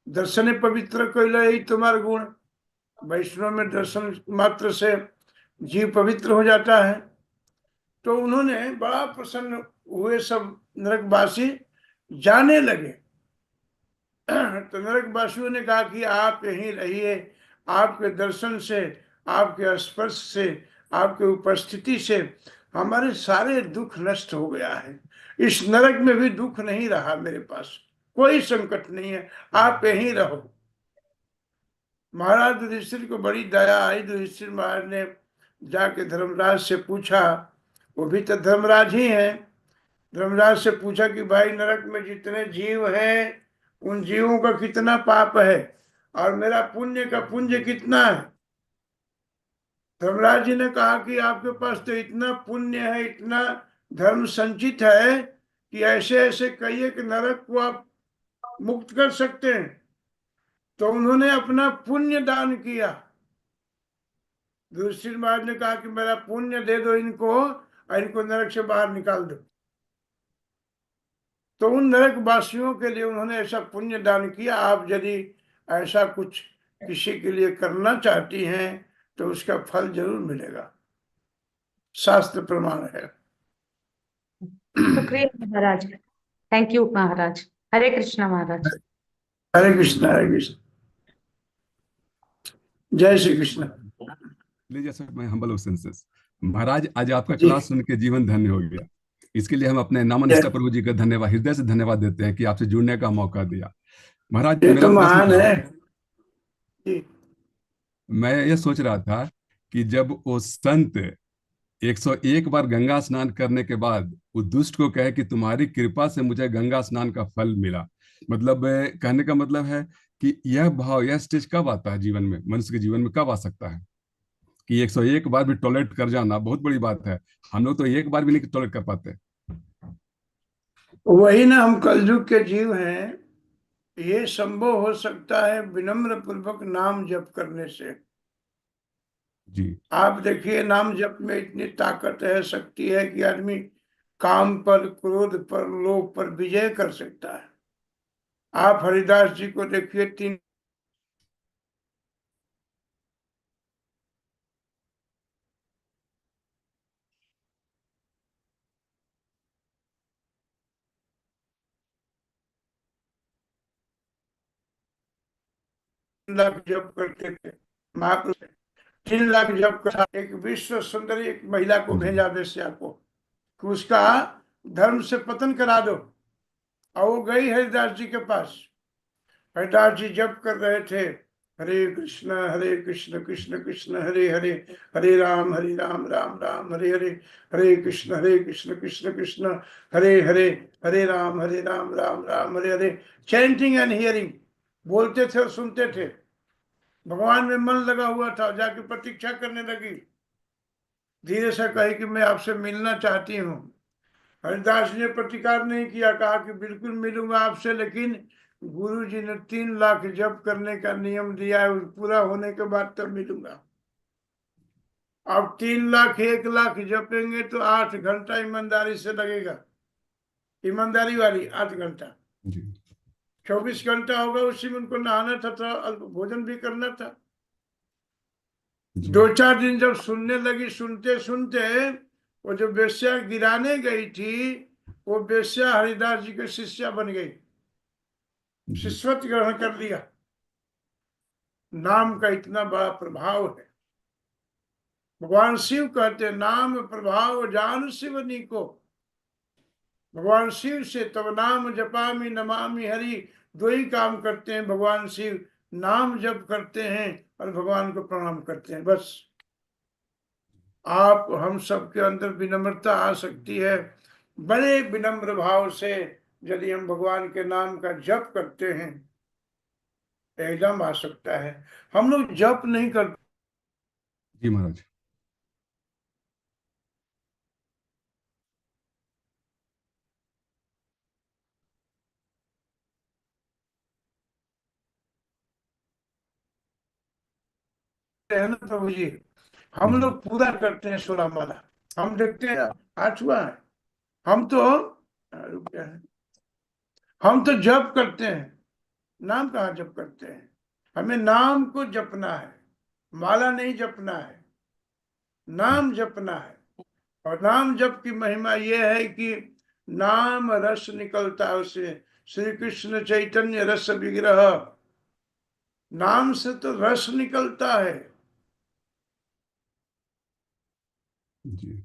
दर्शने पवित्र कैला यही तुम्हारा गुण। वैष्णव में दर्शन मात्र से जीव पवित्र हो जाता है। तो उन्होंने बड़ा प्रसन्न हुए, सब नरकवासी जाने लगे। तो नरकवासियों ने कहा कि आप यहीं रहिए, आपके दर्शन से, आपके स्पर्श से, आपके उपस्थिति से हमारे सारे दुख नष्ट हो गया है। इस नरक में भी दुख नहीं रहा, मेरे पास कोई संकट नहीं है, आप यहीं रहो। महाराज युधिष्ठिर को बड़ी दया आई। युधिष्ठिर महाराज ने जाके धर्मराज से पूछा, वो भी तो धर्मराज ही हैं। धर्मराज से पूछा कि भाई नरक में जितने जीव हैं उन जीवों का कितना पाप है और मेरा पुण्य का पुंज कितना है। धर्मराज जी ने कहा कि आपके पास तो इतना पुण्य है, इतना धर्म संचित है कि ऐसे ऐसे कहिए कि नरक को आप मुक्त कर सकते हैं। तो उन्होंने अपना पुण्य दान किया। युधिष्ठिर महाराज ने कहा कि मेरा पुण्य दे दो इनको और इनको नरक से बाहर निकाल दो। तो उन नरक वासियों के लिए उन्होंने ऐसा पुण्य दान किया। आप यदि ऐसा कुछ किसी के लिए करना चाहती हैं तो उसका फल जरूर मिलेगा, शास्त्र प्रमाण है। शुक्रिया महाराज, थैंक यू महाराज। हरे कृष्णा महाराज। हरे कृष्ण हरे कृष्ण, जय श्री कृष्ण। लीजिए सर, मैं हम्बल ओबेसेंसेस। महाराज, आज आपका जी। क्लास सुन के जीवन धन्य हो गया। इसके लिए हम अपने नामनिष्ठा प्रभु जी का धन्यवाद, हृदय से धन्यवाद देते हैं कि आपसे जुड़ने का मौका दिया। महाराज, ये मेरा तो प्रश्न महान था, है जी। मैं ये सोच रहा था कि जब वो संत 101 बार गंगा स्नान करने के बाद वो दुष्ट को कहे कि तुम्हारी कृपा से मुझे गंगा स्नान का फल मिला, मतलब कहने का मतलब है कि यह भाव, यह स्टेज कब आता है जीवन में, मनुष्य के जीवन में कब आ सकता है कि 101 बार भी टॉलरेट कर जाना बहुत बड़ी बात है। हम लोग तो एक बार भी नहीं टॉलरेट कर पाते। वही ना, हम कलयुग के जीव हैं। ये संभव हो सकता है विनम्र पूर्वक नाम जप करने से। जी आप देखिए, नाम जप में इतनी ताकत है, शक्ति है कि आदमी काम पर, क्रोध पर, लोभ पर विजय कर सकता है। आप हरिदास जी को देखिए, 3 लाख जप करते थे महापुरुष। 3 लाख जप कर एक विश्व सुंदरी एक महिला को जी भेजा वेश्या को कि उसका धर्म से पतन करा दो। और वो गई हरिदास जी के पास। हरिदास जी जप कर रहे थे, हरे कृष्ण कृष्ण कृष्ण हरे हरे, हरे राम राम राम हरे हरे, हरे कृष्ण कृष्ण कृष्ण हरे हरे, हरे Ram Ram Ram Hare Hare. Chanting and hearing, बोलते थे और सुनते थे। भगवान में मन लगा हुआ था। जाके प्रतीक्षा करने लगी। धीरे से कही कि मैं आपसे मिलना चाहती हूँ। हरिदास जी ने प्रतिकार नहीं किया, कहा कि बिल्कुल मिलूंगा आपसे, लेकिन गुरु जी ने 3 लाख जप करने का नियम दिया है, पूरा होने के बाद तब मिलूंगा। अब 3 लाख 1 लाख जपेंगे तो 8 घंटा ईमानदारी से लगेगा। ईमानदारी वाली 8 घंटा, जी 24 घंटा होगा। उसी में उनको नहाना था, थोड़ा अल्प भोजन भी करना था। जी 2-4 दिन जब सुनने लगी, सुनते सुनते वो जो वेश्या गिराने गई थी, वो वेश्या हरिदास जी की शिष्या बन गई, जी शिष्यत्व ग्रहण कर लिया। नाम का इतना बड़ा प्रभाव है। भगवान शिव कहते नाम प्रभाव जान शिवनी को। भगवान शिव से तब नाम जपामी नमामि हरि, 2 ही काम करते हैं भगवान शिव, नाम जप करते हैं और भगवान को प्रणाम करते हैं, बस। आप हम सब के अंदर विनम्रता आ सकती है। बड़े विनम्र भाव से यदि हम भगवान के नाम का जप करते हैं, एकदम आ सकता है। हम लोग जप नहीं करते जी महाराज। हैं ना प्रभु जी। हम जी लोग पूरा करते हैं 16 माला। हम देखते हैं 8वां है। हम तो रुक गया है। हम तो जप करते हैं, नाम कहाँ जप करते हैं। हमें नाम को जपना है, माला नहीं जपना है, नाम जपना है। और नाम जप की महिमा यह है कि नाम रस निकलता है उससे। श्री कृष्ण चैतन्य रस विग्रह, नाम से तो रस निकलता है। जी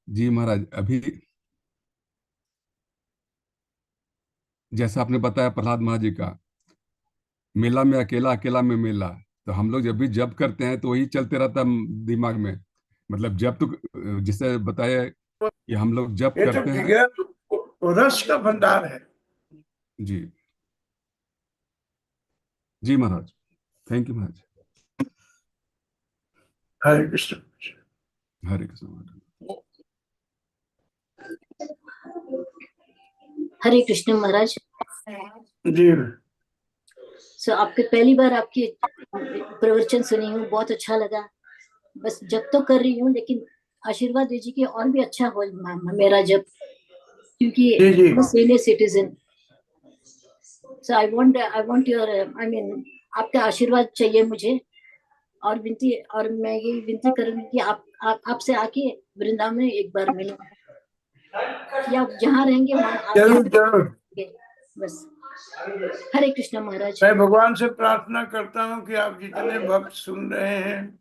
जी महाराज, अभी जैसा आपने बताया प्रहलाद महाराज जी का, मेला में अकेला, अकेला में मेला, तो हम लोग जब भी जप करते हैं तो वही चलते रहता है दिमाग में। मतलब जब तो जिसे बताया कि हम लोग जब ये तो करते हैं। विज्ञान रस का भंडार है। जी जी महाराज, थैंक यू महाराज। हरे कृष्ण। हरे कृष्ण महाराज। हरे कृष्ण महाराज। जी सो आपके पहली बार आपकी प्रवचन सुनी हूँ, बहुत अच्छा लगा। बस जब तो कर रही हूँ, लेकिन आशीर्वाद दीजिए कि और भी अच्छा हो मेरा जब, क्योंकि जी जी senior citizen. So I want your I mean आपका आशीर्वाद चाहिए मुझे। और मैं ये विनती करूंगी कि आपसे आके वृंदावन में एक बार मिलूं, या आप जहाँ रहेंगे वहाँ आप जरूर जरूर। बस। हरे कृष्ण महाराज। मैं भगवान से प्रार्थना करता हूँ कि आप जितने भक्त सुन रहे हैं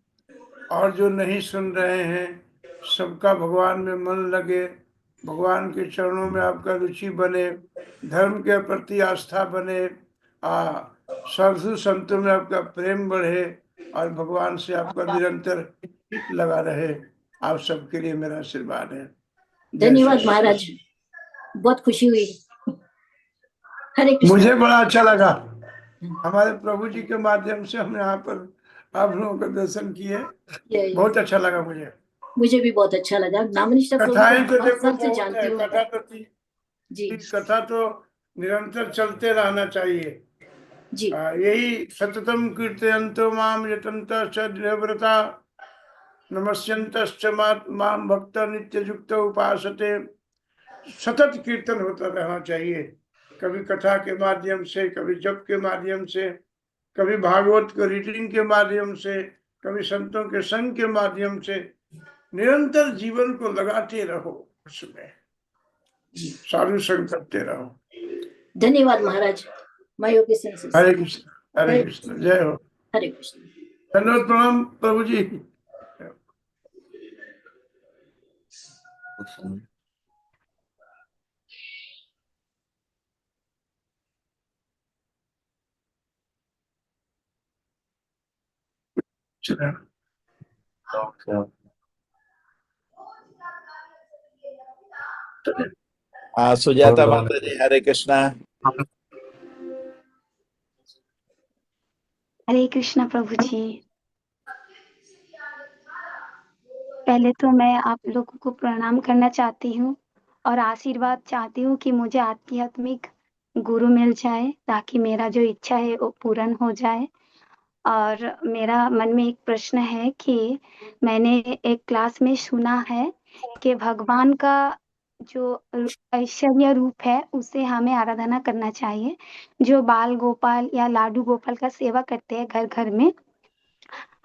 और जो नहीं सुन रहे हैं, सबका भगवान में मन लगे, भगवान के चरणों में आपका रुचि बने, धर्म के प्रति आस्था बने, साधु संतों में आपका प्रेम बढ़े और भगवान से आपका निरंतर हित लगा रहे। आप सबके लिए मेरा आशीर्वाद है। धन्यवाद महाराज, बहुत खुशी हुई। हरे कृष्ण। मुझे बड़ा अच्छा लगा, हमारे प्रभु जी के माध्यम से हम यहाँ पर आप लोगों का दर्शन किए, बहुत अच्छा लगा मुझे भी बहुत अच्छा लगा। नामनिष्ठा कथाएं तो देखो सबसे बहुत जानती है, हूँ। कथा तो जी कथा तो निरंतर चलते रहना चाहिए जी। यही सततम कीर्तयन्तो माम यतन्तः च दृढव्रता नमस्यन्तश्च माम भक्त नित्य युक्त उपासते। सतत कीर्तन होता रहना चाहिए, कभी कथा के माध्यम से, कभी जप के माध्यम से, कभी भागवत के रीडिंग के माध्यम से, कभी संतों के संग के माध्यम से। निरंतर जीवन को लगाते रहो, उसमें साधु संग करते रहो। धन्यवाद महाराज। हरे कृष्ण, हरे कृष्ण, जय हो। हरे कृष्ण। धन्यवाद, प्रणाम प्रभु जी। सुजाता माता जी, हरे कृष्णा। हरे कृष्णा प्रभु जी। पहले तो मैं आप लोगों को प्रणाम करना चाहती हूँ और आशीर्वाद चाहती हूँ कि मुझे आध्यात्मिक गुरु मिल जाए, ताकि मेरा जो इच्छा है वो पूर्ण हो जाए। और मेरा मन में एक प्रश्न है कि मैंने एक क्लास में सुना है कि भगवान का जो ऐश्वर्य रूप है उसे हमें आराधना करना चाहिए। जो बाल गोपाल या लाडू गोपाल का सेवा करते हैं घर घर में,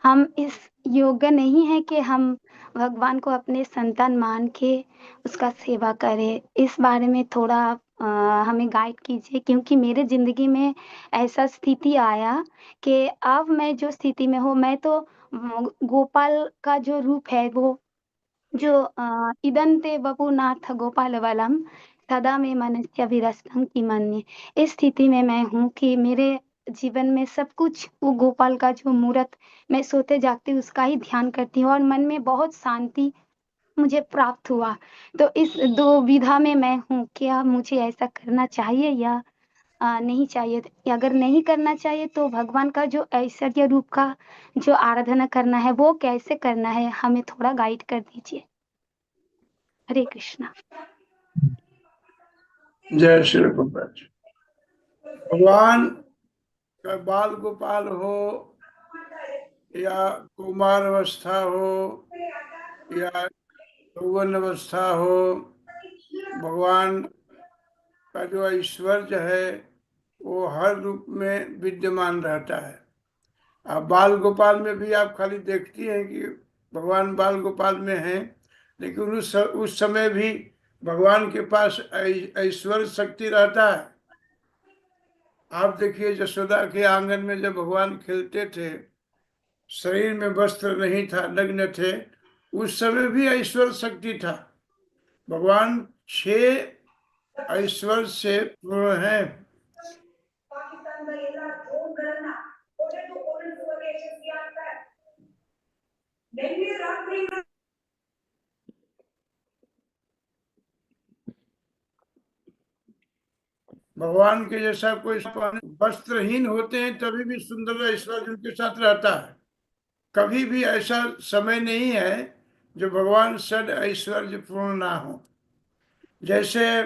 हम इस योग्य नहीं है कि हम भगवान को अपने संतान मान के उसका सेवा करें। इस बारे में थोड़ा हमें गाइड कीजिए, क्योंकि मेरे जिंदगी में ऐसा स्थिति आया कि अब मैं जो स्थिति में हूँ, मैं तो गोपाल का जो रूप है वो जो इदंते वपुनाथ गोपाल वलम सदा में मनस्य विरस्तं किमन्ये। इस स्थिति में मैं हूँ कि मेरे जीवन में सब कुछ वो गोपाल का जो मूर्त, मैं सोते जागते उसका ही ध्यान करती हूँ और मन में बहुत शांति मुझे प्राप्त हुआ। तो इस दो विधा में मैं हूँ, क्या मुझे ऐसा करना चाहिए या नहीं चाहिए? अगर नहीं करना चाहिए तो भगवान का जो ऐश्वर्य रूप का जो आराधना करना है वो कैसे करना है, हमें थोड़ा गाइड कर दीजिए। हरे कृष्णा। जय श्री प्रभुपाद जी। भगवान का बाल गोपाल हो या कुमार अवस्था हो या यौवन अवस्था हो, भगवान का जो ऐश्वर्य है वो हर रूप में विद्यमान रहता है। आप बाल गोपाल में भी आप खाली देखती हैं कि भगवान बाल गोपाल में हैं, लेकिन उस समय भी भगवान के पास ऐश्वर्य शक्ति रहता है। आप देखिए यशोदा के आंगन में जब भगवान खेलते थे, शरीर में वस्त्र नहीं था, नग्न थे, उस समय भी ऐश्वर्य शक्ति था। भगवान 6 ऐश्वर्य से पूर्ण है। भगवान के जैसा कोई वस्त्रहीन होते हैं तभी भी सुंदर ऐश्वर्य उनके साथ रहता है। कभी भी ऐसा समय नहीं है जो भगवान सद ऐश्वर्य पूर्ण ना हो। जैसे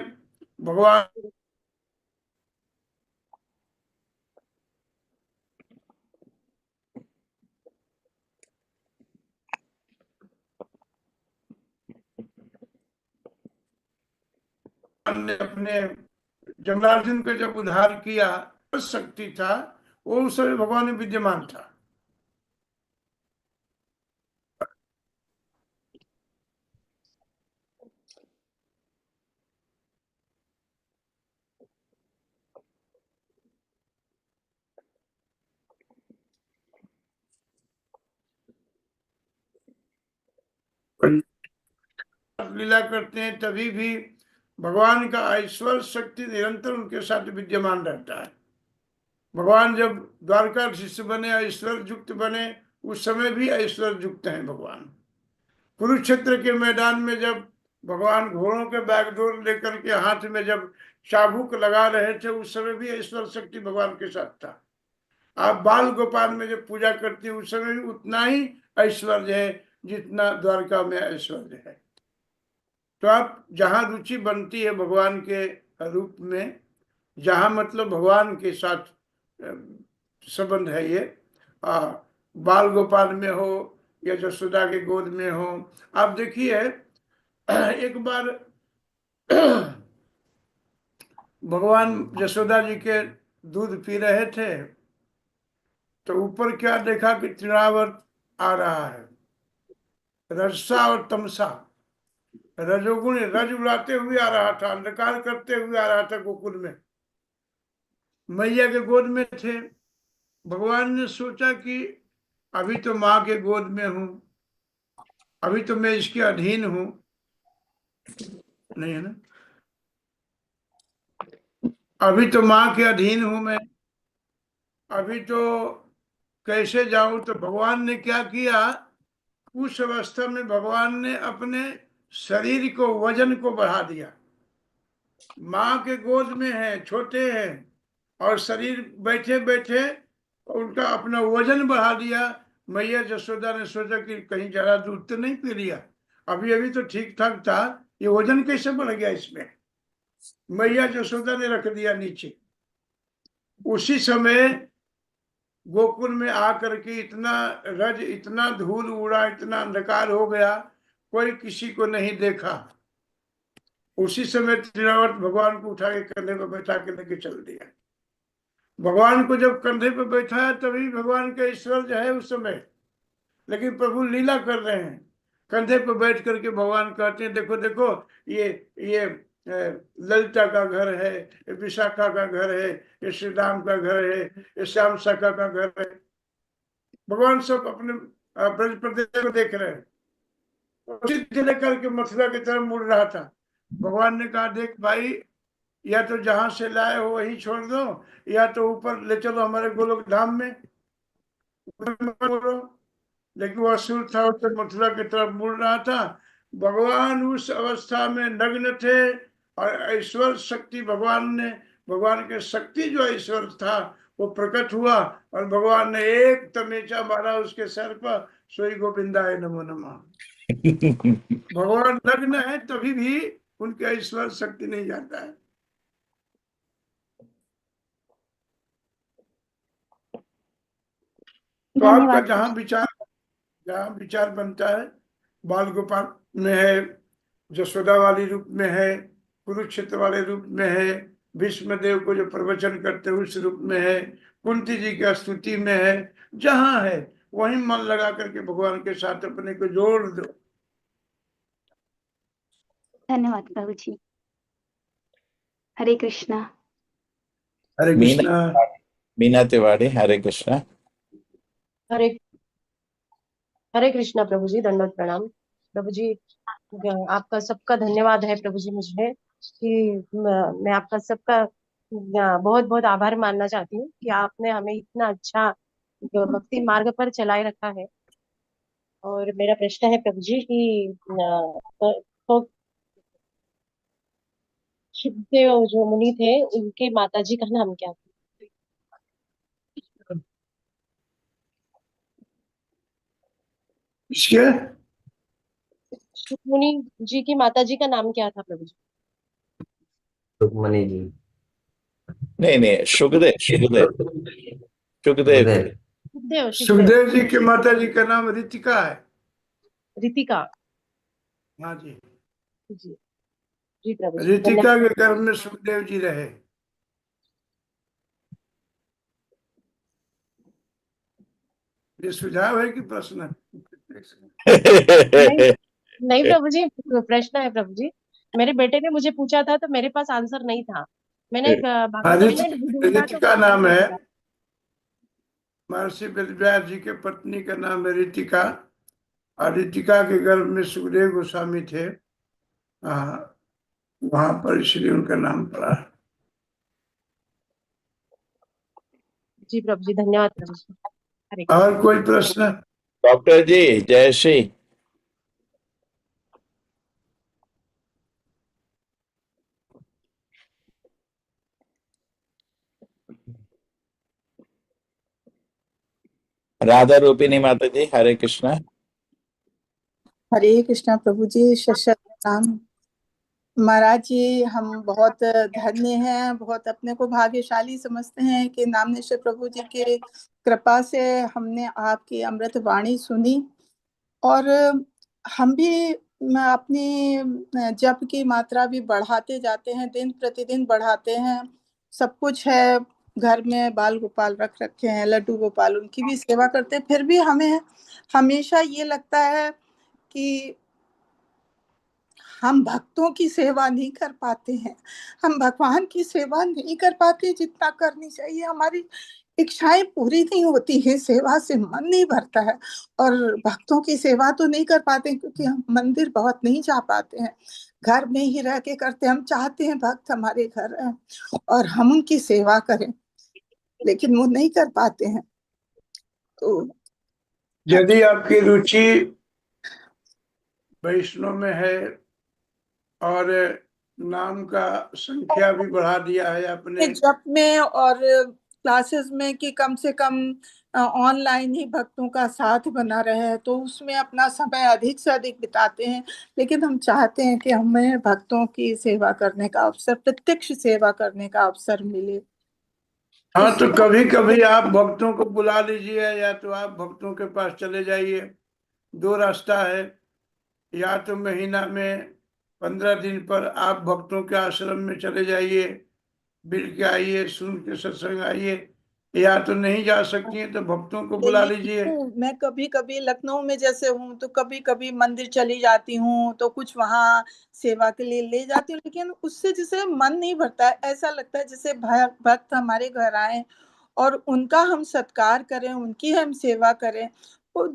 भगवान ने अपने जमराजुन का जब उद्धार किया, शक्ति था वो उस समय भगवान में विद्यमान था। लीला करते हैं तभी भी भगवान का ऐश्वर्य शक्ति निरंतर उनके साथ विद्यमान रहता है। भगवान जब द्वारकाधीश बने, ऐश्वर्य युक्त बने, उस समय भी ऐश्वर्य युक्त हैं भगवान। कुरुक्षेत्र के मैदान में जब भगवान घोड़ों के बैगडोर लेकर के हाथ में जब चाबुक लगा रहे थे, उस समय भी ऐश्वर्य शक्ति भगवान के साथ था। आप बाल गोपाल में जब पूजा करते हैं, उस समय भी उतना ही ऐश्वर्य है जितना द्वारका में ऐश्वर्य है। तो आप जहाँ रुचि बनती है भगवान के रूप में, जहाँ मतलब भगवान के साथ संबंध है, ये बाल गोपाल में हो या यशोदा के गोद में हो। आप देखिए एक बार भगवान यशोदा जी के दूध पी रहे थे तो ऊपर क्या देखा कि तृणावर्त आ रहा है, रजसा और तमसा। रजोगुण रज उड़ाते हुए आ रहा था, अंधकार करते हुए आ रहा था गोकुल में। मैया के गोद में थे। भगवान ने सोचा कि अभी तो माँ के गोद में हूं, अभी तो मैं इसके अधीन हूं, नहीं है ना, अभी तो माँ के अधीन हूं मैं, अभी तो कैसे जाऊं। तो भगवान ने क्या किया, उस अवस्था में भगवान ने अपने शरीर को, वजन को बढ़ा दिया। माँ के गोद में है, छोटे हैं, और शरीर बैठे बैठे उनका अपना वजन बढ़ा दिया। मैया यशोदा ने सोचा कि कहीं ज्यादा दूध तो नहीं पी लिया, अभी अभी तो ठीक ठाक था, ये वजन कैसे बढ़ गया इसमें। मैया यशोदा ने रख दिया नीचे। उसी समय गोकुल में आकर के इतना रज, इतना धूल उड़ा, इतना अंधकार हो गया, कोई किसी को नहीं देखा। उसी समय त्रिनावत भगवान को उठा के कंधे पर बैठा के लेके चल दिया। भगवान को जब कंधे पर बैठाया तभी भगवान का ऐश्वर्य है उस समय, लेकिन प्रभु लीला कर रहे हैं। कंधे पर बैठ करके भगवान कहते हैं, देखो देखो ये ललिता का घर है, ये विशाखा का घर है, ये श्री राम का घर है, ये श्याम शाखा का घर है। भगवान सब अपने ब्रज प्रदेश को देख रहे हैं। उसी जिले करके मथुरा की तरफ मुड़ रहा था। भगवान ने कहा, देख भाई, या तो जहां से लाए हो वही छोड़ दो, या तो ऊपर ले चलो हमारे गोलोक धाम में। लेकिन वो असुर था, उससे मथुरा की तरफ मुड़ रहा था। भगवान उस अवस्था में नग्न थे और ऐश्वर्य शक्ति भगवान के शक्ति जो ऐश्वर्य था वो प्रकट हुआ और भगवान ने एक तमेचा मारा उसके सर पर, सोई गोविंदाय नमो नमः। भगवान नग्न है तभी भी उनके ऐश्वर्य शक्ति नहीं जाता है। तो आपका जहाँ विचार बनता है, बाल गोपाल में है, यशोदा वाली रूप में है, कुरुक्षेत्र वाले रूप में है, भीष्म देव को जो प्रवचन करते हुए उस रूप में है, कुंती जी की स्तुति में है, जहाँ है वहीं मन लगा करके भगवान के साथ अपने को जोड़ दो। धन्यवाद प्रभु जी। हरे कृष्णा। हरे कृष्णा। मीना तिवारी, हरे कृष्णा। हरे हरे कृष्णा प्रभु जी, दंडवत प्रणाम प्रभु जी। आपका सबका धन्यवाद है प्रभु जी, मुझे कि मैं आपका सबका बहुत बहुत आभार मानना चाहती हूँ कि आपने हमें इतना अच्छा भक्ति मार्ग पर चलाए रखा है। और मेरा प्रश्न है प्रभु जी कि तो सुखदेव जो मुनि थे उनके माता जी का नाम क्या था? इसके सुख मुनि जी की माता जी का नाम क्या था प्रभु जी? सुखमणि जी। नहीं नहीं, शुभदेव शुभदेव शुभदेव सुखदेव। जी। सुखदेव सुखदेव सुखदेव जी की माता जी का नाम रितिका है। रितिका। हाँ जी, जी जी प्रभु जी रितिका धन्यवाद। के गर्भ में सुखदेव जी रहे। ये सुझाव है कि प्रश्न है? नहीं नहीं प्रभु जी, प्रश्न है प्रभु जी। मेरे बेटे ने मुझे पूछा था तो मेरे पास आंसर नहीं था। मैंने हाँ, भागवतम में ढूंढा तो रितिका मुझे नाम आंसर है। मिला। महर्षि वेदव्यास जी के पत्नी का नाम है रितिका, और रितिका के गर्भ में सुखदेव गोस्वामी थे। वहां पर इसलिए उनका नाम पड़ा। जी प्रभु जी धन्यवाद प्रभु जी। हरे और कोई प्रश्न? डॉक्टर जी जय श्री। राधा रूपिणी माता जी, हरे कृष्णा। हरे कृष्णा प्रभु जी, शत प्रणाम। महाराज जी, हम बहुत धन्य हैं, बहुत अपने को भाग्यशाली समझते हैं कि नामनेश्वर प्रभु जी के कृपा से हमने आपकी अमृत वाणी सुनी, और हम भी अपनी जप की मात्रा भी बढ़ाते जाते हैं, दिन प्रतिदिन बढ़ाते हैं। सब कुछ है घर में, बाल गोपाल रख रखे हैं, लड्डू गोपाल, उनकी भी सेवा करते हैं। फिर भी हमें हमेशा ये लगता है कि हम भक्तों की सेवा नहीं कर पाते हैं, हम भगवान की सेवा नहीं कर पाते जितना करनी चाहिए। हमारी इच्छाएं पूरी नहीं होती है, सेवा से मन नहीं भरता है, और भक्तों की सेवा तो नहीं कर पाते क्योंकि हम मंदिर बहुत नहीं जा पाते हैं, घर में ही रह के करते। हम चाहते हैं भक्त हमारे घर आए और हम उनकी सेवा करें, लेकिन वो नहीं कर पाते हैं। तो यदि आपकी रुचि वैष्णव में है और नाम का संख्या भी बढ़ा दिया है आपने, जप में और क्लासेस में कि कम से कम ऑनलाइन ही भक्तों का साथ बना रहे, तो उसमें अपना समय अधिक से अधिक बिताते हैं। लेकिन हम चाहते हैं कि हमें भक्तों की सेवा करने का अवसर, प्रत्यक्ष सेवा करने का अवसर मिले। हाँ, तो कभी कभी आप भक्तों को बुला लीजिए, या तो आप भक्तों के पास चले जाइए। दो रास्ता है, या तो महीना में 15 दिन पर आप भक्तों के आश्रम में चले जाइए, मिल के आइए, सुन के सत्संग आइए, या तो नहीं जा सकती हैं तो भक्तों को बुला लीजिए। मैं कभी कभी लखनऊ में जैसे हूँ तो कभी कभी मंदिर चली जाती हूँ, तो कुछ वहाँ सेवा के लिए ले जाती हूँ, लेकिन उससे जैसे मन नहीं भरता है। ऐसा लगता है जैसे भक्त हमारे घर आए और उनका हम सत्कार करें, उनकी हम सेवा करें, तो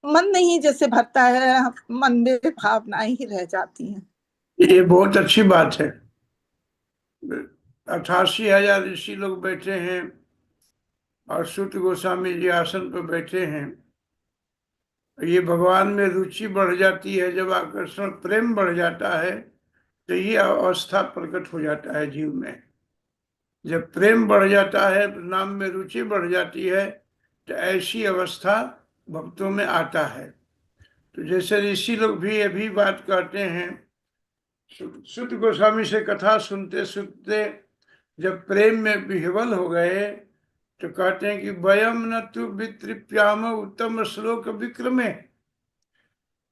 मन नहीं जैसे भरता है, मन में भावनाएं ही रह जाती हैं। ये बहुत अच्छी बात है। 88,000 ऋषि लोग बैठे हैं और सूत गोस्वामी जी आसन पर बैठे हैं। ये भगवान में रुचि बढ़ जाती है, जब आकर्षण प्रेम बढ़ जाता है तो ये अवस्था प्रकट हो जाता है जीव में। जब प्रेम बढ़ जाता है, नाम में रुचि बढ़ जाती है, तो ऐसी अवस्था भक्तों में आता है। तो जैसे ऋषि लोग भी ये भी बात कहते हैं, सूत गोस्वामी से कथा सुनते सुनते जब प्रेम में विह्वल हो गए तो कहते हैं कि वयम न तु वितृप्याम उत्तम श्लोक विक्रमे।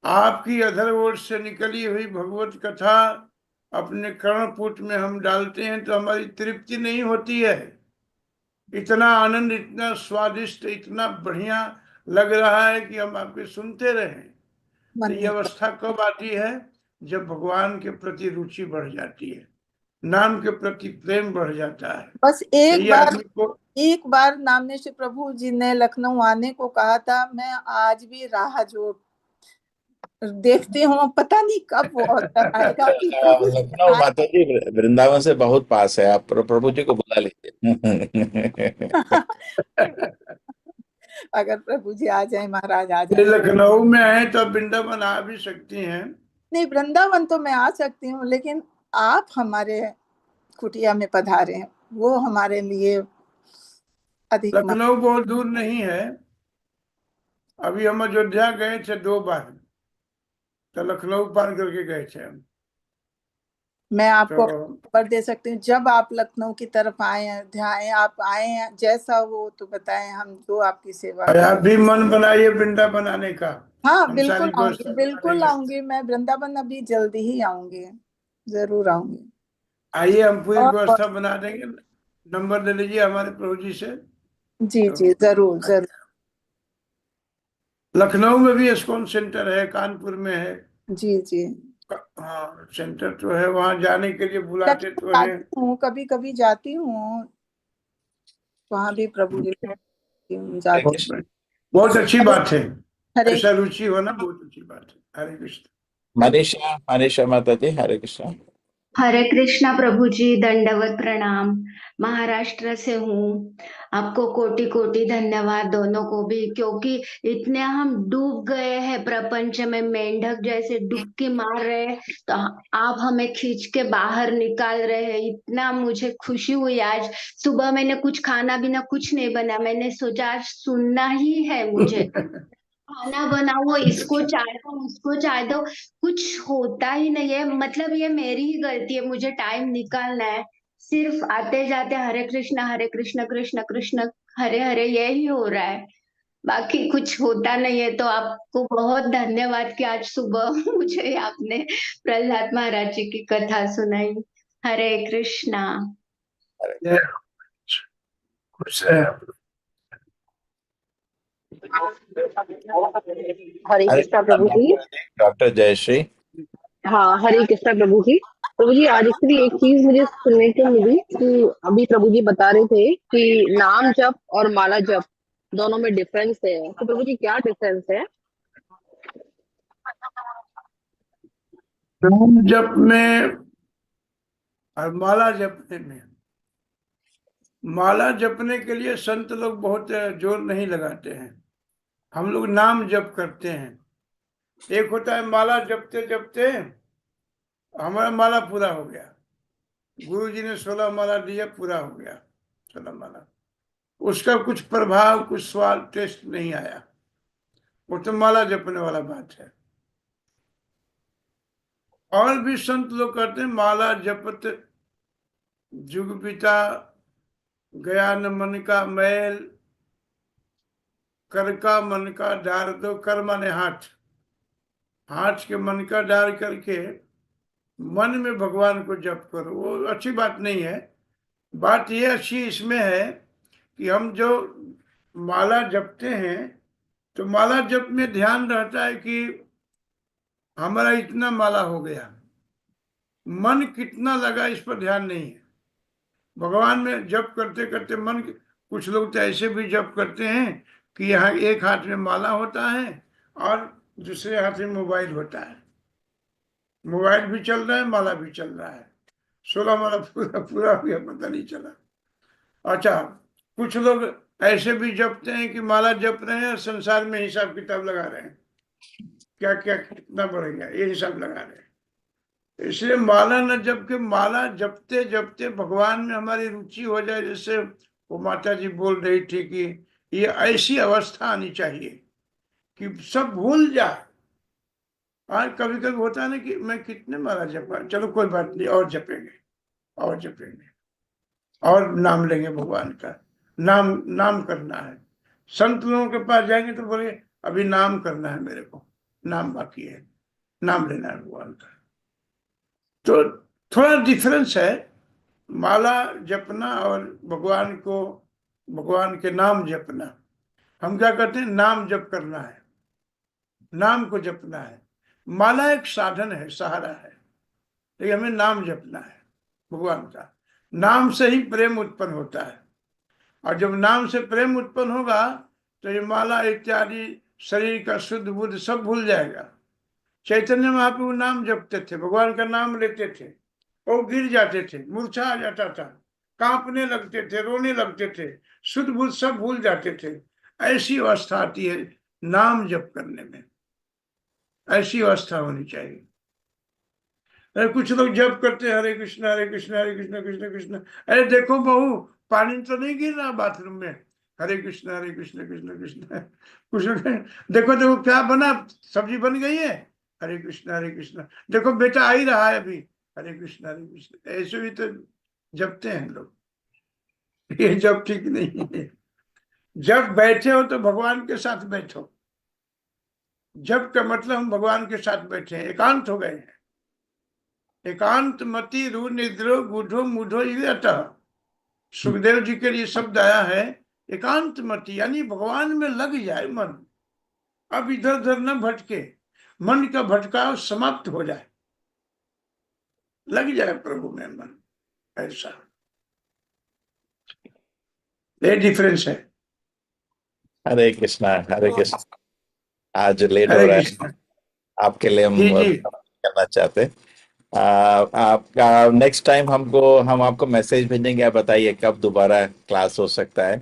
आपकी अधर ओर से निकली हुई भगवत कथा अपने कर्णपुट में हम डालते हैं तो हमारी तृप्ति नहीं होती है। इतना आनंद, इतना स्वादिष्ट, इतना बढ़िया लग रहा है कि हम आपके सुनते रहें। तो ये अवस्था कब आती है? जब भगवान के प्रति रुचि बढ़ जाती है, नाम के प्रति प्रेम बढ़ जाता है। बस तो एक बार नामनेश्वर प्रभु जी ने लखनऊ आने को कहा था, मैं आज भी राह जो देखती हूँ, पता नहीं कब वो अवसर आएगा कि प्रभु जी लखनऊ माता जी वृंदावन से बहुत पास है, आप प्रभु जी को बुला लीजिए। अगर प्रभु जी आ जाए, महाराज आ जाए। लखनऊ में है तो वृंदावन आ भी सकती हैं। नहीं, वृंदावन तो मैं आ सकती हूँ, लेकिन आप हमारे कुटिया में पधारे हैं, वो हमारे लिए अधिक लखनऊ बहुत दूर नहीं है। अभी हम अयोध्या गए थे 2 बार, तो लखनऊ पार करके गए थे हम। मैं आपको तो खबर दे सकती हूँ, जब आप लखनऊ की तरफ आए, अयोध्या आए, आप आए, जैसा हो तो बताएं, हम जो आपकी सेवा और आप करें। भी मन बनाइए वृंदावन आने का। हाँ हम बिल्कुल सारी आऊंगी, व्यवस्था बिल्कुल करेंगे। आऊंगी, मैं वृंदावन अभी जल्दी ही आऊंगी, जरूर आऊंगी। आइए, हम पूरी और व्यवस्था बना देंगे। नंबर ले लीजिए हमारे प्रभु जी से। जी तो जी जरूर जरूर। लखनऊ में भी इस्कॉन सेंटर है, कानपुर में है। जी जी हाँ, सेंटर तो है, वहां जाने के लिए बुलाते कभी तो हैं। जाती हूँ, कभी कभी जाती हूँ, वहां भी प्रभु जी जाती हूँ। बहुत अच्छी बात है, हरे ऐसा रुचि होना बहुत अच्छी बात है। हरे कृष्ण। मनीषा माता जी, हरे कृष्णा। हरे कृष्णा प्रभु जी, दंडवत प्रणाम। महाराष्ट्र से हूँ। आपको कोटि कोटि धन्यवाद दोनों को भी, क्योंकि इतने हम डूब गए हैं प्रपंच में, मेंढक जैसे डुबकी मार रहे हैं, तो आप हमें खींच के बाहर निकाल रहे हैं। इतना मुझे खुशी हुई। आज सुबह मैंने कुछ खाना बिना कुछ नहीं बना, मैंने सोचा आज सुनना ही है मुझे। खाना बनाओ, इसको चाय दो, उसको चाय दो, कुछ होता ही नहीं है। मतलब ये मेरी ही गलती है, मुझे टाइम निकालना है। सिर्फ आते जाते हरे कृष्ण कृष्ण कृष्ण हरे हरे यही हो रहा है, बाकी कुछ होता नहीं है। तो आपको बहुत धन्यवाद कि आज सुबह मुझे आपने प्रहलाद महाराज जी की कथा सुनाई। हरे कृष्णा। खुश है। हरे कृष्णा प्रभु जी। डॉक्टर जयश्री। हाँ, हरे कृष्णा प्रभु जी। प्रभु जी, आज एक्चुअली एक चीज मुझे सुनने को मिली कि अभी प्रभु जी बता रहे थे कि नाम जप और माला जप दोनों में डिफरेंस है। तो प्रभु जी क्या डिफरेंस है? नाम जप में और माला जपने में, माला जपने के लिए संत लोग बहुत जोर नहीं लगाते हैं, हम लोग नाम जप करते हैं। एक होता है माला जपते जपते हमारा माला पूरा हो गया, गुरु जी ने 16 माला दिया, पूरा हो गया 16 माला, उसका कुछ प्रभाव, कुछ स्वाद, टेस्ट नहीं आया, वो तो माला जपने वाला बात है। और भी संत लोग कहते हैं माला जपत जुग पिता, गया न मन का मैल, कर का मन का डार दो, कर माने हाथ, हाथ के मन का डार करके मन में भगवान को जप करो। वो अच्छी बात नहीं है। बात ये अच्छी इसमें है कि हम जो माला जपते हैं तो माला जप में ध्यान रहता है कि हमारा इतना माला हो गया, मन कितना लगा इस पर ध्यान नहीं है। भगवान में जप करते करते मन, कुछ लोग तो ऐसे भी जप करते हैं कि यहाँ एक हाथ में माला होता है और दूसरे हाथ में मोबाइल होता है, मोबाइल भी चल रहा है, माला भी चल रहा है, 16 माला पूरा पूरा हो गया, पता नहीं चला। अच्छा, कुछ लोग ऐसे भी जपते हैं कि माला जप रहे हैं और संसार में हिसाब किताब लगा रहे हैं, क्या क्या कितना बढ़ेगा ये हिसाब लगा रहे हैं। इसलिए माला न जप के, माला जपते जपते भगवान में हमारी रुचि हो जाए। जैसे वो माता जी बोल रही थी कि ये ऐसी अवस्था आनी चाहिए कि सब भूल जाए। आज कभी कभी होता है ना कि मैं कितने माला जपा, चलो कोई बात नहीं, और जपेंगे और जपेंगे और नाम लेंगे भगवान का, नाम नाम करना है। संत लोगों के पास जाएंगे तो बोले अभी नाम करना है, मेरे को नाम बाकी है, नाम लेना है भगवान का। तो थोड़ा डिफरेंस है माला जपना और भगवान को, भगवान के नाम जपना। हम क्या करते हैं, नाम जप करना है, नाम को जपना है। माला एक साधन है, सहारा है, लेकिन हमें नाम जपना है भगवान का। नाम से ही प्रेम उत्पन्न होता है, और जब नाम से प्रेम उत्पन्न होगा तो ये माला इत्यादि शरीर का शुद्ध बुद्ध सब भूल जाएगा। चैतन्य महाप्रभु नाम जपते थे, भगवान का नाम लेते थे, वो गिर जाते थे, मूर्छा आ जाता था, कांपने लगते थे, रोने लगते थे, शुद्ध बुद्ध सब भूल जाते थे। ऐसी अवस्था आती है नाम जप करने में, ऐसी अवस्था होनी चाहिए। अरे कुछ लोग जप करते हैं हरे कृष्णा हरे कृष्णा कृष्ण कृष्ण। अरे देखो बहू, पानी तो नहीं गिर रहा बाथरूम में, हरे कृष्ण कृष्ण कृष्ण। कुछ लोग देखो देखो क्या बना, सब्जी बन गई है, हरे कृष्ण। देखो बेटा आ ही रहा है अभी, हरे कृष्ण। ऐसे भी तो जपते हैं लोग। ये जब ठीक नहीं है। जब बैठे हो तो भगवान के साथ बैठो। जब का मतलब हम भगवान के साथ बैठे हैं, एकांत हो गए हैं। एकांत मति रू निद्रो गूढ़ो मूढ़ो अतः। सुखदेव जी के लिए शब्द आया है एकांत मति, यानी भगवान में लग जाए मन। अब इधर उधर न भटके, मन का भटकाव समाप्त हो जाए, लग जाए प्रभु में मन, ऐसा ये डिफरेंस है। हरे कृष्णा हरे कृष्णा। आज लेट हो हरे रहा है, कृष्ण। आपके लिए हम जी जी करना चाहते हैं। आपका नेक्स्ट टाइम हम आपको मैसेज भेजेंगे, आप बताइए कब दोबारा क्लास हो सकता है।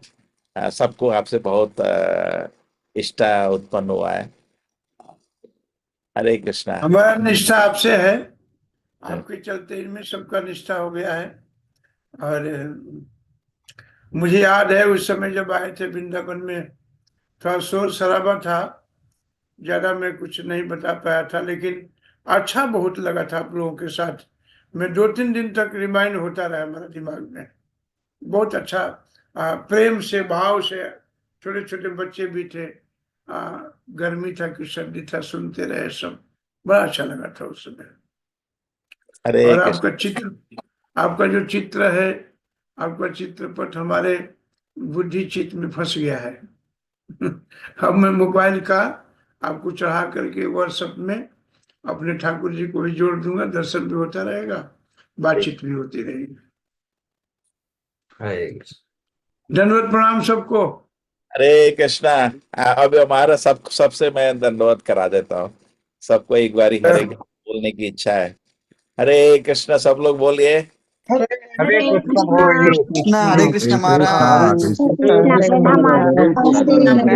सबको आपसे बहुत इष्टा उत्पन्न हुआ है। हरे कृष्णा। हमारा निष्ठा आपसे है, आपके चलते इनमें सबका निष्ठा हो गया है। और मुझे याद है उस समय जब आए थे वृंदावन में, थोड़ा शोर शराबा था, ज्यादा मैं कुछ नहीं बता पाया था, लेकिन अच्छा बहुत लगा था आप लोगों के साथ। मैं 2-3 दिन तक रिमाइंड होता रहा हमारा दिमाग में, बहुत अच्छा प्रेम से भाव से। छोटे छोटे बच्चे भी थे, गर्मी था कि सर्दी था, सुनते रहे सब, बड़ा अच्छा लगा था उस समय। हरे और कृष्ण। आपका चित्र, आपका जो चित्र है, आपका चित्रपट हमारे बुद्धि चित्त में फंस गया है। अब मैं मोबाइल का आपको चढ़ा करके व्हाट्सएप में अपने ठाकुर जी को भी जोड़ दूंगा, दर्शन भी होता रहेगा, बातचीत भी होती रहेगी। धन्यवाद, प्रणाम सबको। हरे कृष्णा। अब हमारा सबसे मैं दंडवत करा देता हूँ सबको, एक बारी हरे कृष्ण बोलने की इच्छा है। हरे कृष्णा सब लोग बोलिए। हरे कृष्ण हरे कृष्ण महाराज।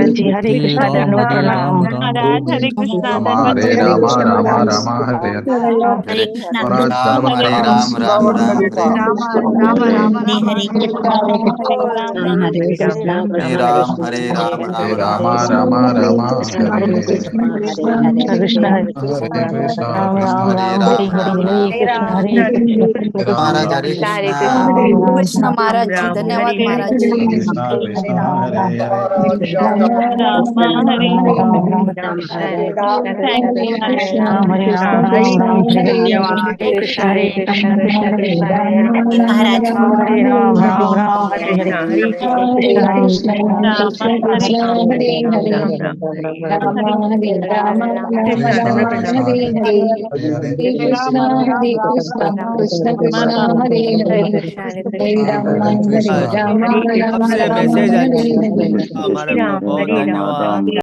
जी, हरे कृष्णा दंडवत प्रणाम। महाराज हरे कृष्णा हरे राम राम राम हरे हरे कृष्णा हरे राम हरे राम राम राम हरे हरे हरे राम हरे राम हरे राम राम राम राम हरे कृष्ण हरे कृष्ण कृष्ण हरे हरे राम हरे राम हरे राम कृष्ण हरे कृष्ण महाराज हरे हरे कृष्णा। कृष्ण महाराज जी, धन्यवाद महाराज जी। कृष्ण कृष्ण हरे हरे रामा हरे थैंक यू हरे कृष्ण हरे कृष्ण कृष्ण कृष्ण हरे राम महाराज। हरे राम राम राम हरे हरे हरे कृष्ण हरे रामा हरे कृष्ण कृष्ण हरे हरे अब से मैसेज आ हमारा बहुत बहुत धन्यवाद।